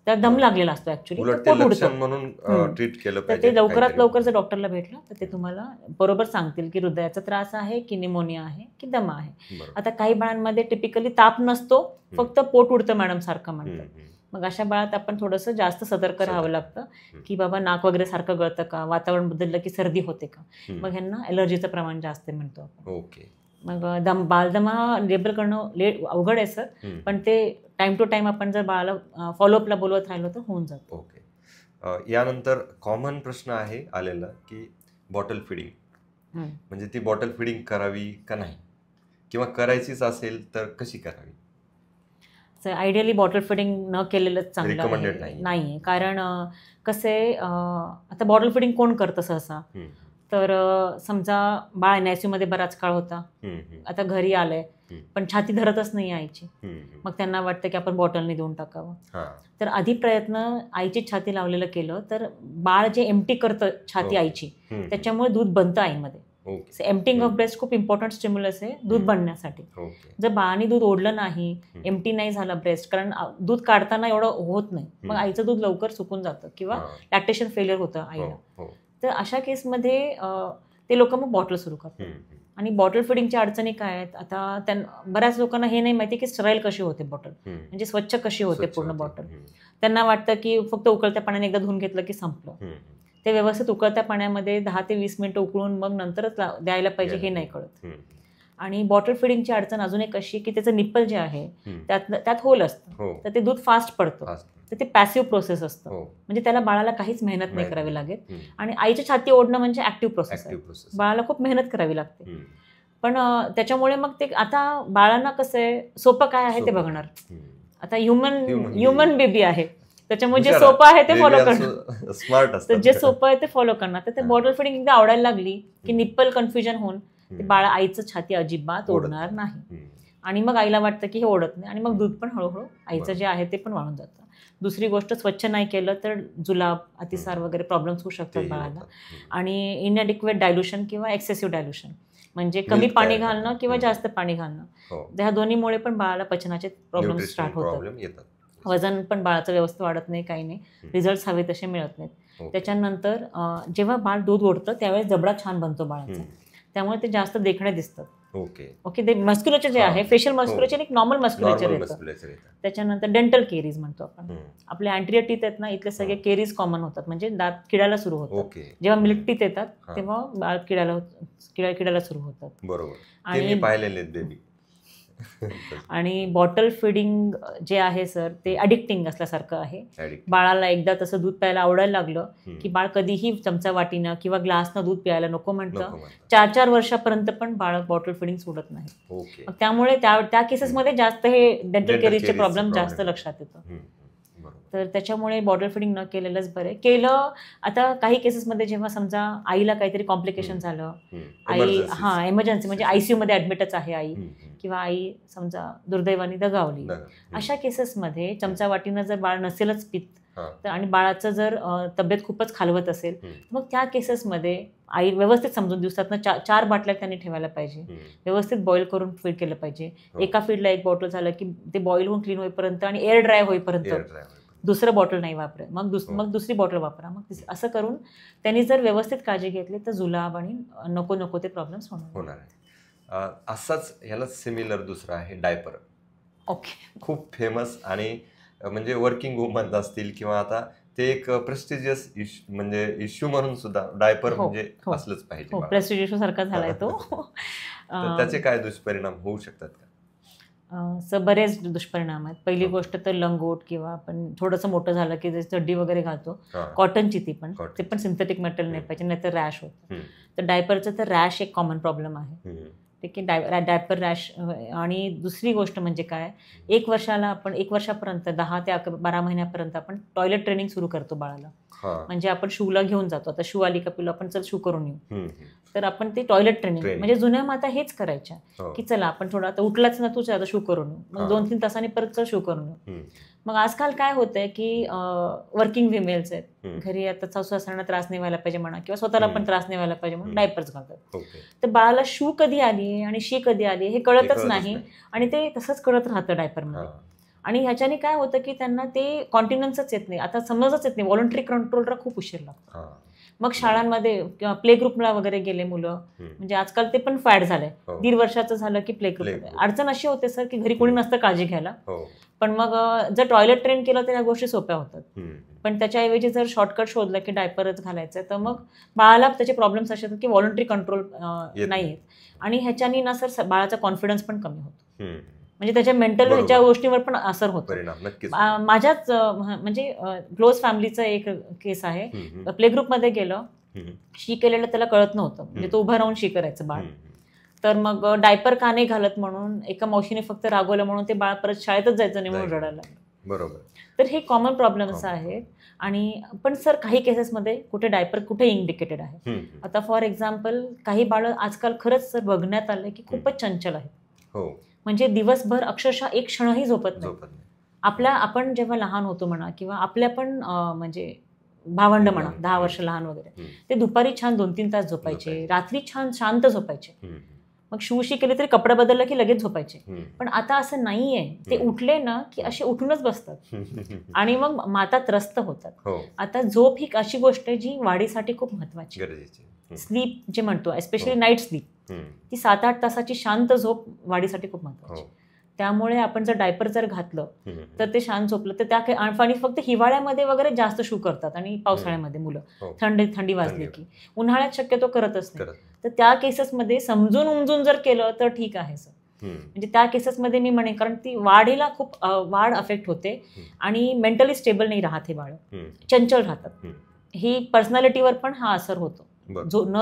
त्याला दम लागलेला असतो ऍक्च्युली, पोट उडतं म्हणून ट्रीट केलं पाहिजे. ते लवकरात लवकर जर डॉक्टरला भेटलं तर ते तुम्हाला बरोबर सांगतील की हृदयाचा त्रास आहे की निमोनिया आहे की दमा आहे. आता काही बाळांमध्ये टिपिकली ताप नसतो, फक्त पोट उडतं मॅडम सारखं म्हणतात, मग अशा बाळात आपण थोडंसं जास्त सतर्क राहावं लागतं की बाबा नाक वगैरे सारखं गळतं का, वातावरण बदललं की सर्दी होते का, मग ह्यांना ॲलर्जीचं प्रमाण जास्त आहे म्हणतो आपण. ओके. मग बालदमा लेबल करणं अवघड आहे सर, पण ते टाइम टू टाइम आपण जर बाळाला फॉलोअपला बोलवत राहिलो तर होऊन जातं. ओके. यानंतर कॉमन प्रश्न आहे आलेला की बॉटल फिडिंग, म्हणजे ती बॉटल फिडिंग करावी का नाही, किंवा करायचीच असेल तर कशी करावी? आयडियली बॉटल फिडिंग न केलेलंच चांगलं Recommended आहे. नाही, कारण कसं आहे, आता बॉटल फिडिंग कोण करतं सहसा, तर समजा बाळ NICU मध्ये बराच काळ होता, आता घरी आलंय पण छाती धरतच नाही आईची, मग त्यांना वाटतं की आपण बॉटलने देऊन टाकावं. तर आधी प्रयत्न आईची छाती लावलेलं केलं तर बाळ जे एम्प्टी करतं छाती आईची, त्याच्यामुळे दूध बनतं आईमध्ये. एम्प्टिंग ऑफ ब्रेस्ट खूप इम्पॉर्टंट स्टिम्युलस आहे दूध बनण्यासाठी. जर बाळाने दूध ओढलं नाही, एम्प्टी नाही झाला ब्रेस्ट, कारण दूध काढताना एवढं होत नाही, मग आईचं दूध लवकर सुकून जातं किंवा लॅक्टेशन फेलियर होतं आईला. तर अशा केसमध्ये ते लोक मग बॉटल सुरू करतात. आणि बॉटल फिडिंगच्या अडचणी काय आहेत, आता बऱ्याच लोकांना हे नाही माहिती की स्टराईल कशी होते बॉटल, म्हणजे स्वच्छ कशी होते पूर्ण बॉटल. त्यांना वाटतं की फक्त उकळत्या पाण्याने एकदा धुवून घेतलं की संपलं. ते व्यवस्थित उकळत्या पाण्यामध्ये 10 ते 20 मिनिटं उकळून मग नंतरच द्यायला पाहिजे हे नाही कळत. आणि बॉटल फिडिंगची अडचण अजून एक अशी की त्याचं निप्पल जे आहे त्यात होल असतं, तर ते दूध फास्ट पडतं, तर ते पॅसिव्ह प्रोसेस असतं, म्हणजे त्याला बाळाला काहीच मेहनत नाही करावी लागेल. आणि आईची छाती ओढणं म्हणजे ऍक्टिव्ह प्रोसेस आहे, बाळाला खूप मेहनत करावी लागते. पण त्याच्यामुळे मग ते आता बाळांना कसं आहे, सोपं काय आहे ते बघणार. आता ह्युमन बेबी आहे, त्याच्यामुळे जे सोपं आहे ते फॉलो करणार, स्मार्ट असतं, जे सोपं आहे ते फॉलो करणार. तर ते बॉटल फिडिंग एकदा आवडायला लागली की निप्पल कन्फ्युजन होऊन ते बाळ आईचं छाती अजिबात ओढणार नाही, आणि मग आईला वाटतं की हे ओढत नाही, आणि मग दूध पण हळूहळू आईचं जे आहे ते पण वाढून जातं. दुसरी गोष्ट, स्वच्छ नाही केलं तर जुलाब, अतिसार वगैरे प्रॉब्लेम्स होऊ शकतात बाळाला. आणि इनएडिक्वेट डायल्युशन किंवा एक्सेसिव्ह डायल्युशन, म्हणजे कमी पाणी घालणं किंवा जास्त पाणी घालणं, ह्या दोन्हीमुळे पण बाळाला पचनाचे प्रॉब्लेम स्टार्ट होतात. वजन पण बाळाचं व्यवस्थित वाढत नाही, काही नाही, रिझल्ट हवे तसे मिळत नाहीत. त्याच्यानंतर जेव्हा बाळ दूध ओढतं त्यावेळेस जबडा छान बनतो बाळाचा, त्यामुळे ते जास्त देखणे दिसतात. ओके. ते मस्क्युलेचर जे आहे, फेशियल मस्क्युलेचर एक नॉर्मल मस्क्युलेचर येतं. त्याच्यानंतर डेंटल केरीज म्हणतो आपण, आपले अँटिरियर टीथ आहेत ना, इथले सगळे केरीज कॉमन होतात, म्हणजे दात किडायला सुरू होतात. जेव्हा मिल्क टीथ येतात तेव्हा बाळ किडायला सुरू होतात. बरोबर. आणि बॉटल फिडिंग जे आहे सर, ते अडिक्टिंग असल्यासारखं आहे. बाळाला एकदा तसं दूध प्यायला आवडायला लागलं की बाळ कधीही चमचा वाटीनं किंवा ग्लासनं दूध प्यायला नको म्हणतं. 4-4 वर्षापर्यंत पण बाळ बॉटल फिडिंग सोडत नाही. त्यामुळे त्या केसेसमध्ये जास्त हे डेंटल केरीजचे प्रॉब्लेम जास्त लक्षात येतं. तर त्याच्यामुळे बॉटल फिडिंग न केलेलंच बरं. केलं, आता काही केसेसमध्ये जेव्हा समजा आईला काहीतरी कॉम्प्लिकेशन झालं, आई एमर्जन्सी म्हणजे ICU मध्ये ऍडमिटच आहे आई, किंवा आई समजा दुर्दैवाने दगावली, अशा केसेसमध्ये चमचा वाटीनं जर बाळ नसेलच पित तर, आणि बाळाचं जर तब्येत खूपच खालवत असेल, मग त्या केसेसमध्ये आई व्यवस्थित समजून दिवसातनं 4 बाटल्या त्यांनी ठेवायला पाहिजे, व्यवस्थित बॉईल करून फीड केलं पाहिजे. एका फीडला 1 बॉटल झालं की ते बॉईल होऊन क्लीन होईपर्यंत आणि एअर ड्राय होईपर्यंत दुसरं बॉटल नाही वापरा, मग दुसरी बॉटल वापरा. मग असं करून त्यांनी जर व्यवस्थित काळजी घेतली तर जुलाब आणि नको ते प्रॉब्लेम्स होणार. असाच ह्याला सिमिलर दुसरा आहे डायपर. ओके. खूप फेमस, आणि म्हणजे वर्किंग वुमन असतील किंवा आता ते एक प्रेस्टिजियस म्हणजे इश्यू म्हणून सुद्धा डायपर म्हणजे असलंच पाहिजे. प्रेस्टिज इश्यू सारखा झालाय तो. त्याचे काय दुष्परिणाम होऊ शकतात का? बरेच दुष्परिणाम आहेत. पहिली गोष्ट तर लंगोट, किंवा आपण थोडंसं मोठं झालं की जे चड्डी वगैरे घालतो, कॉटनची ती पण, ते पण सिंथेटिक मेटल नाही पाहिजे, नाही तर रॅश होतं. तर डायपरचं तर रॅश एक कॉमन प्रॉब्लेम आहे. ठीक आहे, डायपर रॅश. आणि दुसरी गोष्ट म्हणजे काय, 1 वर्षापर्यंत 10 ते 12 महिन्यापर्यंत आपण टॉयलेट ट्रेनिंग सुरू करतो बाळाला. म्हणजे आपण शूला घेऊन जातो, आता शू आली का पिलो आपण चल शू करून येऊ, तर आपण ते टॉयलेट ट्रेनिंग, म्हणजे जुन्या माता हेच करायच्या की चला आपण थोडं, आता उठलाच ना तू, आता शू करून येऊ, मग 2-3 तासांनी परत चल शू करून येऊ. मग आजकाल काय होतंय की वर्किंग विमेल्स आहेत घरी, आता सासू-सासऱ्यांना त्रास नाही व्हायला पाहिजे म्हणा, किंवा स्वतःला पण त्रास नाही व्हायला पाहिजे म्हणून डायपर्स घालतात. तर बाळाला शू कधी आली आणि शी कधी आली हे कळतच नाही, आणि ते तसंच कळत राहतं डायपरमध्ये. आणि ह्याच्याने काय होतं की त्यांना ते कॉन्टिन्युअन्सच येत नाही, आता समजच येत नाही, व्हॉलंटरी कंट्रोलला खूप उशीर लागतो. मग शाळांमध्ये किंवा प्ले ग्रुपला वगैरे गेले मुलं, म्हणजे आजकाल ते पण फॅड झालंय, 1.5 वर्षाचं झालं की प्ले ग्रुप. अडचण अशी होते सर की घरी कोणी नसतं काळजी घ्यायला, पण मग जर टॉयलेट ट्रेन केलं तर या गोष्टी सोप्या होतात. पण त्याच्याऐवजी जर शॉर्टकट शोधलं की डायपरच घालायचं, तर मग बाळाला त्याचे प्रॉब्लेम्स असे येतात की व्हॉलंटरी कंट्रोल नाही येत, आणि ह्याच्यानी ना सर बाळाचा कॉन्फिडन्स पण कमी होतो, म्हणजे त्याच्या मेंटल ह्याच्या गोष्टीवर पण असर होतो. माझ्याच म्हणजे क्लोज फॅमिलीचं एक केस आहे. प्ले ग्रुपमध्ये गेलं, शी केलेलं त्याला कळत नव्हतं, म्हणजे तो उभं राहून शी करायचं बाळ. तर मग डायपर का नाही घालत म्हणून एका मावशीने फक्त रागवलं म्हणून ते बाळ परत शाळेतच जायचं नाही म्हणून रडायला लागलं. बरोबर. तर हे कॉमन प्रॉब्लेम्स आहेत. आणि पण सर काही केसेसमध्ये कुठे डायपर कुठे इंडिकेटेड आहे. आता फॉर एक्झाम्पल काही बाळं आजकाल खरंच सर बघण्यात आलं की खूपच चंचल आहेत, म्हणजे दिवसभर अक्षरशः एक क्षणही झोपत नाही. आपण जेव्हा लहान होतो म्हणा, किंवा आपल्या पण म्हणजे भावंड म्हणा 10 वर्ष लहान वगैरे, ते दुपारी छान 2-3 तास झोपायचे, रात्री छान शांत झोपायचे, मग शूशी केली तरी कपडा बदलला की लगेच झोपायचे. पण आता असं नाहीये, ते उठले ना की असे उठूनच बसतात आणि मग माता त्रस्त होतात. आता झोप ही अशी गोष्ट आहे जी वाढीसाठी खूप महत्वाची. स्लीप जे म्हणतो, एस्पेशली नाईट स्लीप, ती 7-8 तासाची शांत झोप वाढीसाठी खूप महत्वाची. त्यामुळे आपण जर डायपर जर घातलं तर ते शांत झोपलं तर त्या आणि फक्त हिवाळ्यामध्ये वगैरे जास्त शू करतात आणि पावसाळ्यामध्ये मुलं थंडी वाजली की, उन्हाळ्यात शक्यतो करतच नाही. तर त्या केसेसमध्ये समजून उमजून जर केलं तर ठीक आहे सर. म्हणजे त्या केसेसमध्ये मी म्हणेन, कारण ती वाढीला खूप वाढ अफेक्ट होते आणि मेंटली स्टेबल नाही राहत, हे बाळ चंचल राहतात. ही पर्सनॅलिटीवर पण हा असर होतो,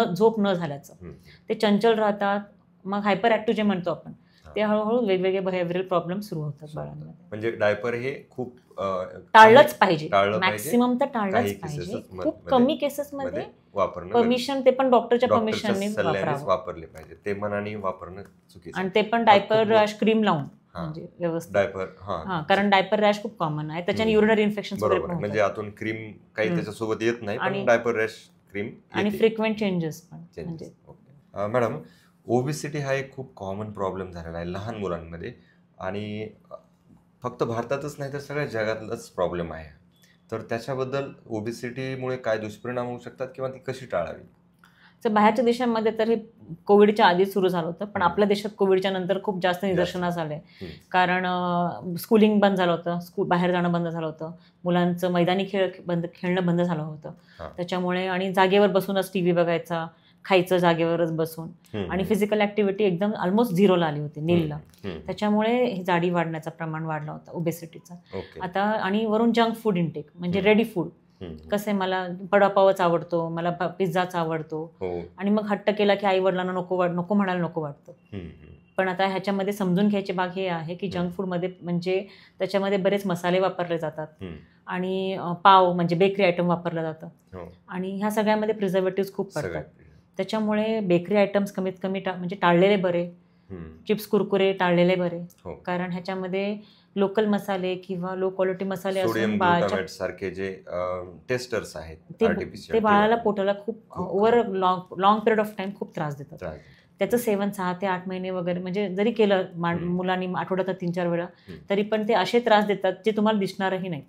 झोप न झाल्याचं. ते चंचल राहतात, मग हायपर ऍक्टिव्ह जे म्हणतो आपण, ते हळूहळू वेगवेगळे बिहेव्हिअरल प्रॉब्लेम सुरू होतात बाळांमध्ये. म्हणजे डायपर हे खूप टाळलंच पाहिजे, मॅक्सिमम तर टाळलंच पाहिजे. खूप कमी केसेसमध्ये परमिशन, ते पण डॉक्टरच्या परमिशनने वापरले पाहिजे, ते मनाने वापरणं चुकीचं, आणि ते पण डायपर रॅश क्रीम लावून, म्हणजे व्यवस्थित डायपर. कारण डायपर रॅश खूप कॉमन आहे, त्याच्याने युरिनरी इन्फेक्शन वगैरे पण, म्हणजे आतून क्रीम काही त्याच्यासोबत येत नाही, पण डायपर रॅश क्रीम आणि फ्रिक्वेंट चेंजेस पण. म्हणजे मॅडम, ओबेसिटी हा एक खूप कॉमन प्रॉब्लेम झालेला आहे लहान मुलांमध्ये, आणि फक्त भारतातच नाही तर सगळ्या जगातलाच प्रॉब्लेम आहे. तर त्याच्याबद्दल ओबेसिटीमुळे काय दुष्परिणाम होऊ शकतात किंवा ती कशी टाळावी? तर बाहेरच्या देशांमध्ये तर हे कोविडच्या आधीच सुरू झालं होतं, पण आपल्या देशात कोविडच्या नंतर खूप जास्त निदर्शनास आले, कारण स्कूलिंग बंद झालं होतं, बाहेर जाणं बंद झालं होतं, मुलांचं मैदानी खेळणं बंद झालं होतं. त्याच्यामुळे, आणि जागेवर बसूनच टीव्ही बघायचा, खायचं जागेवरच बसून, आणि फिजिकल ऍक्टिव्हिटी एकदम ऑलमोस्ट झिरोला आली होती, नीलला. त्याच्यामुळे जाडी वाढण्याचं प्रमाण वाढलं होतं, ओबेसिटीचा. आता आणि वरून जंक फूड इंटेक, म्हणजे रेडी फूड. कसं आहे, मला वडापावच आवडतो, मला पिझ्झाच आवडतो, आणि मग हट्ट केला की आई वडिलांना नको म्हणायला नको वाटतं. पण आता ह्याच्यामध्ये समजून घ्यायची बाब हे आहे की जंक फूडमध्ये म्हणजे त्याच्यामध्ये बरेच मसाले वापरले जातात, आणि पाव म्हणजे बेकरी आयटम वापरलं जातं, आणि ह्या सगळ्यामध्ये प्रिझर्वेटिव्ह खूप पडतात. त्याच्यामुळे बेकरी आयटम्स कमीत कमी म्हणजे टाळलेले बरे, चिप्स कुरकुरे टाळलेले बरे, कारण ह्याच्यामध्ये लोकल मसाले किंवा लो क्वालिटी मसाले असून बाळाच्या सारखे जे टेस्टर्स आहेत ते बाळाला पोटाला खूप over long period of time खूप त्रास देतात. त्याचं सेवन 6 ते 8 महिने वगैरे म्हणजे जरी केलं मुलांनी आठवड्यात 3-4 वेळा, तरी पण ते असे त्रास देतात जे तुम्हाला दिसणारही नाही.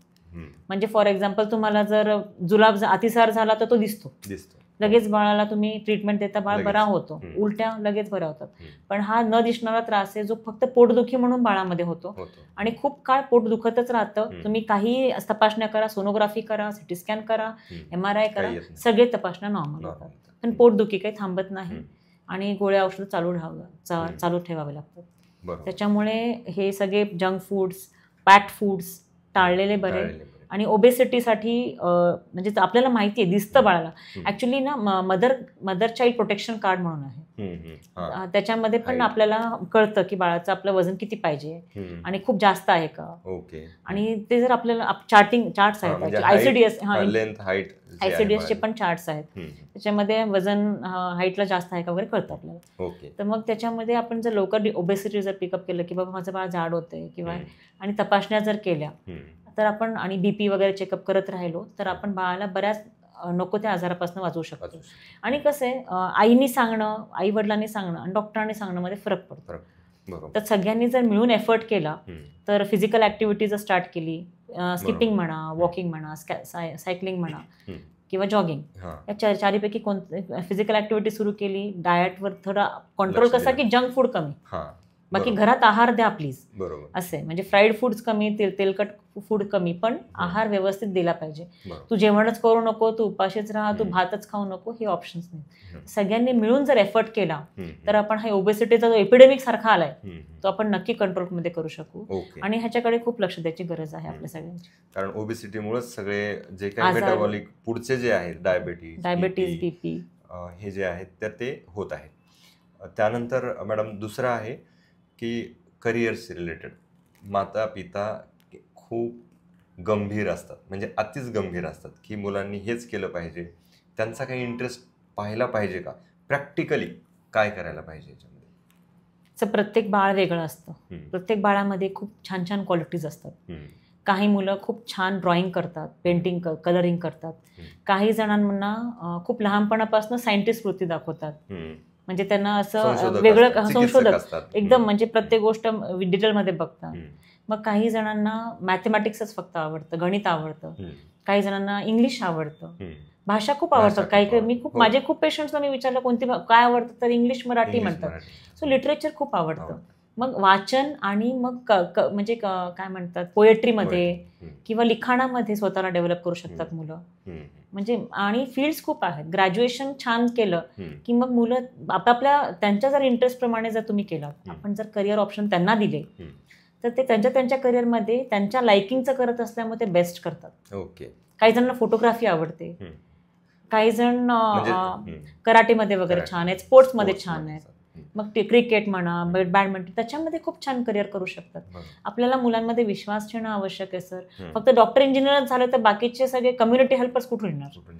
म्हणजे फॉर एक्झाम्पल, तुम्हाला जर जुलाब अतिसार झाला तर तो दिसतो, लगेच बाळाला तुम्ही ट्रीटमेंट देता, बाळ बरा होतो, उलट्या लगेच बऱ्या होतात. पण हा न दिसणारा त्रास आहे जो फक्त पोटदुखी म्हणून बाळामध्ये होतो, आणि खूप काळ पोट दुखतच राहतं. तुम्ही काही तपासण्या करा, सोनोग्राफी करा, सिटी स्कॅन करा, MRI करा, सगळे तपासण्या नॉर्मल होतात, पण पोटदुखी काही थांबत नाही, आणि गोळ्या औषधं चालू ठेवावे लागतात. त्याच्यामुळे हे सगळे जंक फूड्स, पॅक्ड फूड्स टाळलेले बरे. आणि ओबेसिटीसाठी म्हणजे आपल्याला माहिती आहे, दिसतं बाळाला. ऍक्च्युली ना मदर चाइल्ड प्रोटेक्शन कार्ड म्हणून आहे, त्याच्यामध्ये पण आपल्याला कळतं की बाळाचं आपलं वजन किती पाहिजे आणि खूप जास्त आहे का. आणि ते जर आपल्याला चार्ट्स आहेत, आयसीडीएसचे पण चार्ट्स आहेत, त्याच्यामध्ये वजन हाईटला जास्त आहे का वगैरे कळतं आपल्याला. तर मग त्याच्यामध्ये आपण जर लवकर ओबेसिटी जर पिकअप केलं की बाबा माझं बाळ जाड होतंय, किंवा आणि तपासण्या जर केल्या तर आपण, आणि BP वगैरे चेकअप करत राहिलो तर आपण बाळाला बऱ्याच नको त्या आजारापासून वाचवू शकतो. आणि कसं आहे, आईनी सांगणं, आई वडिलांनी सांगणं आणि डॉक्टरांनी सांगणं मध्ये फरक पडतो. तर सगळ्यांनी जर मिळून एफर्ट केला तर फिजिकल ऍक्टिव्हिटी जर स्टार्ट केली, स्किपिंग म्हणा, वॉकिंग म्हणा, सायकलिंग म्हणा, किंवा जॉगिंग, हां या चारीपैकी कोणतं फिजिकल ऍक्टिव्हिटी सुरू केली, डाएटवर थोडा कंट्रोल लक्ष कसा दिलं. की जंक फूड कमी, हां बाकी बरोबर. घरात आहार द्या प्लीज, बरोबर असे म्हणजे फ्राईड फूड्स कमी, तेलकट फूड कमी, पण आहार व्यवस्थित दिला पाहिजे. बरोबर. तू जेवणच करू नको, तू उपाशीच राहा, तू हम्म. भातच खाऊ नको, हे ऑप्शन्स नाही. हम्म. सगळ्यांनी मिळून जर एफर्ट केला हम्म. तर आपण हा ओबेसिटीचा जो एपिडेमिक सारखा आलाय हम्म. तो आपण नक्की कंट्रोलमध्ये करू शकू. ओके. आणि ह्याच्याकडे खूप लक्ष द्यायची गरज आहे आपल्या सगळ्यांची. कारण ओबेसिटीमुळेच सगळे जे काही आजार- मेटाबॉलिक पुढचे जे आहेत डायबिटीज, बीपी, हे जे आहेत तर ते होत आहेत. त्यानंतर मॅडम दुसरं आहे की करिअर्स रिलेटेड माता पिता खूप गंभीर असतात, म्हणजे अतिच गंभीर असतात की मुलांनी हेच केलं पाहिजे. त्यांचा काही इंटरेस्ट पाहायला पाहिजे का, प्रॅक्टिकली काय करायला पाहिजे याच्यामध्ये? तर प्रत्येक बाळ वेगळं असतं. हम्म. प्रत्येक बाळामध्ये खूप छान छान क्वालिटीज असतात. हम्म. काही मुलं खूप छान ड्रॉइंग करतात, पेंटिंग कलरिंग करतात. हम्म. काही जणांना खूप लहानपणापासून सायंटिस्ट वृत्ती दाखवतात, हम्म. म्हणजे त्यांना असं संशोधक वेगळं असतात, चिकित्सक संशोधक असतात. एकदम, म्हणजे प्रत्येक गोष्ट डिटेलमध्ये बघतात. हम्म. मग काही जणांना मॅथमॅटिक्सच फक्त आवडतं, गणित आवडतं. हम्म. काही जणांना इंग्लिश आवडतं, हम्म. भाषा खूप भाषा आवडतात. खूप काही काही मी आवडतं. खूप हो. माझे खूप पेशंट्सला मी विचारलं कोणती काय आवडतं, तर इंग्लिश मराठी इंग्लिश, म्हणतात. मराठी. सो लिटरेचर खूप आवडतं. आवडतं. मग वाचन आणि मग म्हणजे काय म्हणतात पोएट्रीमध्ये हम्म. किंवा लिखाणामध्ये स्वतःला डेव्हलप करू शकतात मुलं. हम्म. म्हणजे आणि फील्ड्स खूप आहेत. ग्रॅज्युएशन छान केलं हम्म. की मग मुलं आपापल्या त्यांच्या जर इंटरेस्ट प्रमाणे जर तुम्ही केलं, आपण जर करिअर ऑप्शन त्यांना दिले हम्म. तर ते त्यांच्या करिअरमध्ये त्यांच्या लायकिंगचं करत असल्यामुळे ते बेस्ट करतात. ओके. काही जणांना फोटोग्राफी आवडते, हम्म. काही जण म्हणजे कराटेमध्ये वगैरे कराटे. छान आहेत, स्पोर्ट्समध्ये छान स्पोर्ट्समध्ये आहेत. असतात. हम्म. मग ते क्रिकेट म्हणा, बॅडमिंटन, त्याच्यामध्ये खूप छान करिअर करू शकतात. बरोबर. आपल्याला मुलांमध्ये विश्वास ठेवणं आवश्यक आहे सर. हम्म. फक्त डॉक्टर इंजिनियर झालं तर बाकीचे सगळे कम्युनिटी हेल्पर्स कुठून येणार? हम्म.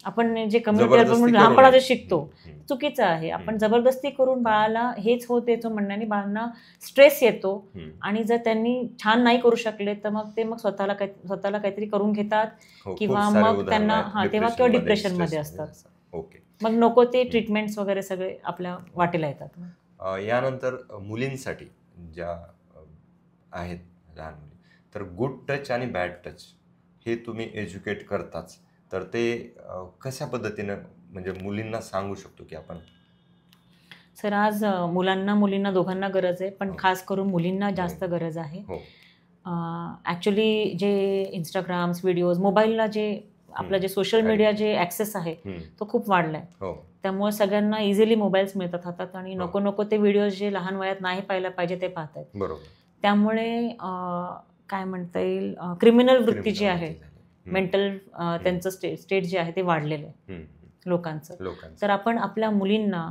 आपण जे कम्युनिटी हेल्पर जबरदस्ती म्हणून करू लहानपणाचं नये. शिकतो हम्म. चुकीचं आहे. आपण हम्म. जबरदस्ती करून बाळाला हेच होत येतो म्हणण्याने बाळांना स्ट्रेस येतो, हम्म. आणि जर त्यांनी छान नाही करू शकले तर मग ते स्वतःला काहीतरी करून घेतात, हो, खूप किंवा सारे मग उदाहरणं त्यांना आहेत. तेव्हा किंवा डिप्रेशनमध्ये, डिप्रेशनमध्ये स्ट्रेसमध्ये असतात. ओके. मग नको ते ट्रीटमेंट्स वगैरे सगळे आपल्या वाटेला येतात. यानंतर मुलींसाठी ज्या आहेत लहान मुली, तर गुड टच आणि बॅड टच हे तुम्ही एज्युकेट करताच, तर ते कशा पद्धतीनं म्हणजे मुलींना सांगू शकतो की आपण? सर आज मुलींना दोघांना गरज आहे, पण हो. खास करून मुलींना जास्त गरज आहे. हो. ॲक्च्युली जे इंस्टाग्राम्स, व्हिडिओज, मोबाईलला जे आपलं जे सोशल मीडिया जे ॲक्सेस आहे हम्म. तो खूप वाढलाय. हो. त्यामुळे सगळ्यांना इझिली मोबाईल्स मिळतात हातात, आणि हो. नको ते व्हिडिओज जे लहान वयात नाही पाहायला पाहिजे ते पाहत आहेत. बरोबर. त्यामुळे काय म्हणता येईल, क्रिमिनल वृत्ती जी आहे, हम्म. मेंटल त्यांचं स्टेट जे आहे ते वाढलेलं आहे हम्म. लोकांचं. लोकांचं. तर आपण आपल्या मुलींना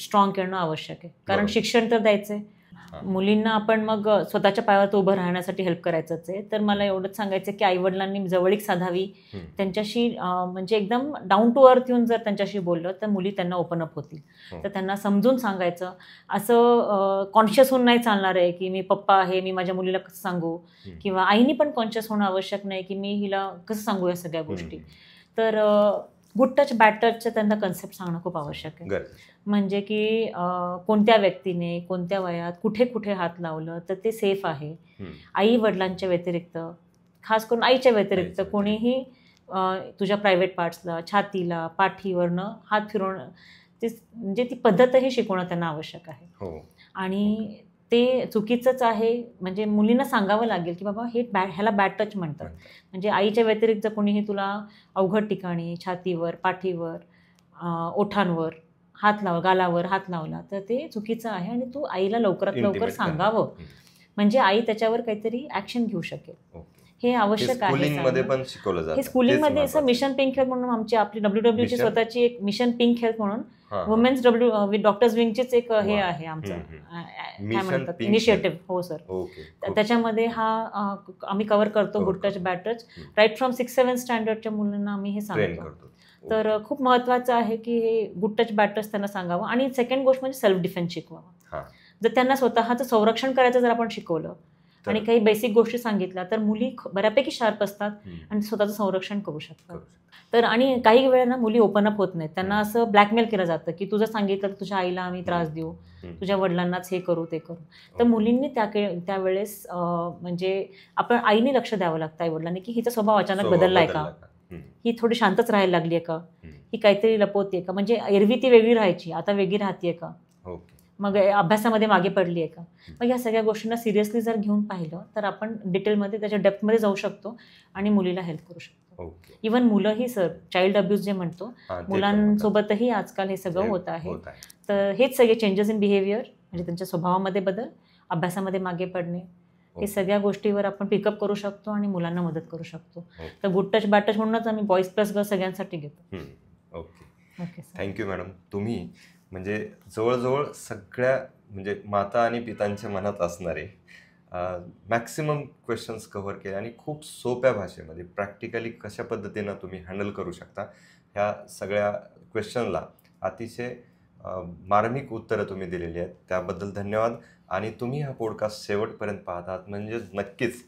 स्ट्रॉंग करणं आवश्यक आहे, कारण बरोबर. शिक्षण तर द्यायचंय. हा. मुलींना आपण मग स्वतःच्या पायावर उभं राहण्यासाठी हेल्प करायचंच आहे. तर मला एवढंच सांगायचं की आईवडिलांनी जवळीक साधावी, हम्म. त्यांच्याशी म्हणजे एकदम डाऊन टू अर्थ येऊन जर त्यांच्याशी बोललं तर मुली त्यांना ओपन अप होतील. हो. तर त्यांना समजून सांगायचं, असं कॉन्शियस होऊन नाही चालणार आहे की मी पप्पा आहे, मी माझ्या मुलीला कसं सांगू, हम्म. किंवा आईनी पण कॉन्शियस होणं आवश्यक नाही की मी हिला कसं सांगू या सगळ्या गोष्टी. तर गुड टच बॅड टचचं त्यांना कन्सेप्ट सांगणं खूप आवश्यक आहे. गरजेचं. म्हणजे की कोणत्या व्यक्तीने कोणत्या वयात कुठे कुठे हात लावलं तर ते सेफ आहे. हम्म. आई वडिलांच्या व्यतिरिक्त, खास करून आईच्या व्यतिरिक्त आईच्या कोणीही तुझ्या प्रायव्हेट पार्ट्सला, छातीला, पाठीवरनं हात फिरवणं, ते म्हणजे ती पद्धतही शिकवणं त्यांना आवश्यक आहे. हो. आणि ते चुकीचंच आहे, म्हणजे मुलींना सांगावं लागेल की बाबा ह्याला बॅड टच म्हणतात. म्हणजे आईच्या व्यतिरिक्त कोणीही तुला अवघड ठिकाणी, छातीवर, पाठीवर, ओठांवर हात गालावर हात लावला तर ते चुकीचं आहे, आणि तू आईला लवकरात लवकर Intimate सांगावं, करणं. म्हणजे आई त्याच्यावर काहीतरी ऍक्शन घेऊ शकेल. ओके. हे आवश्यक आहे. स्कूलिंगमध्ये सांगणं. पण शिकवलं जातं. हे स्कूलिंगमध्ये तेच असं मिशन पिंक हेल्थ म्हणून आपली WWची मिशन? स्वतःची एक मिशन पिंक हेल्थ म्हणून हा, हा. वुमेन्स डॉक्टर्स विंगचीच एक हे वा. आहे आमचं काय मिशन म्हणतात पिंक इनिशिएटिव्ह. हो सर. ओके. खूप- त्याच्यामध्ये हा आम्ही कव्हर करतो Cover गुड टच करतो. Bad touch. हम्म. राईट फ्रॉम 6-7 स्टँडर्डच्या मुलांना आम्ही हे ट्रेन सांगतो. करतो. तर खूप महत्त्वाचं आहे की हे गुड टच बॅड टच त्यांना सांगावं. आणि सेकंड गोष्ट म्हणजे सेल्फ डिफेन्स शिकवावं. हा. जर त्यांना स्वतःचं संरक्षण करायचं जर आपण शिकवलं तर- आणि काही बेसिक गोष्टी सांगितल्या तर मुली बऱ्यापैकी शार्प असतात हम्म. आणि स्वतःचं संरक्षण करू शकतात. करू शकतो. तर आणि काही वेळेला मुली ओपन अप होत नाहीत. त्यांना असं ब्लॅकमेल केलं जातं की तुझं सांगितलं तर तुझ्या आईला आम्ही त्रास देऊ, तुझ्या वडिलांनाच हे करू ते करू. तर मुलींनी त्यावेळेस म्हणजे आपण आईने लक्ष द्यावं लागतं आई वडिलांनी की हिचा स्वभाव अचानक बदललाय का. हम्म. ही थोडी शांतच राहायला लागली आहे का, हम्म. ही काहीतरी लपवते का, म्हणजे एरवी ती वेगळी राहायची आता वेगळी राहते का, ओके. मग अभ्यासामध्ये मागे पडली आहे का. मग या सगळ्या गोष्टींना सिरियसली जर घेऊन पाहिलं तर आपण डिटेलमध्ये त्याच्या डेप्थमध्ये जाऊ शकतो आणि मुलीला हेल्प करू शकतो. ओके. इवन मुलंही सर चाइल्ड अब्यूज जे म्हणतो हां, ते पण होतं. मुलांसोबतही आजकाल हे सगळं हे होत आहे. होत आहे. तर हेच सगळे चेंजेस इन बिहेवियर म्हणजे त्यांच्या स्वभावामध्ये बदल, अभ्यासामध्ये मागे पडणे, हे ओके. सगळ्या गोष्टीवर आपण पिकअप करू शकतो आणि मुलांना मदत करू शकतो. ओके. तर गुड टच बॅड टच म्हणूनच आम्ही बॉईज प्लस गर्ल्स सगळ्यांसाठी घेतो. Okay. Okay sir. Thank you madam. तुम्ही म्हणजे जवळजवळ सगळ्या म्हणजे माता आणि पितांच्या मनात असणारे मॅक्सिमम क्वेश्चन्स कव्हर केले आणि खूप सोप्या भाषेमध्ये प्रॅक्टिकली कशा पद्धतीनं तुम्ही हँडल करू शकता ह्या सगळ्या क्वेश्चनला अतिशय मार्मिक उत्तरं तुम्ही दिलेली आहेत, त्याबद्दल धन्यवाद. आणि तुम्ही हा पॉडकास्ट शेवटपर्यंत पाहतात म्हणजे नक्कीच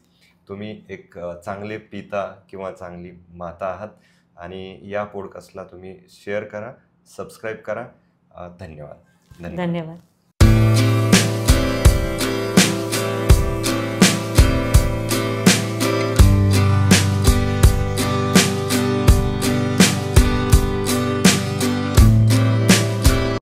तुम्ही एक चांगले पिता किंवा चांगली माता आहात. आणि या पॉडकास्टला तुम्ही शेअर करा, सबस्क्राईब करा. धन्यवाद. धन्यवाद.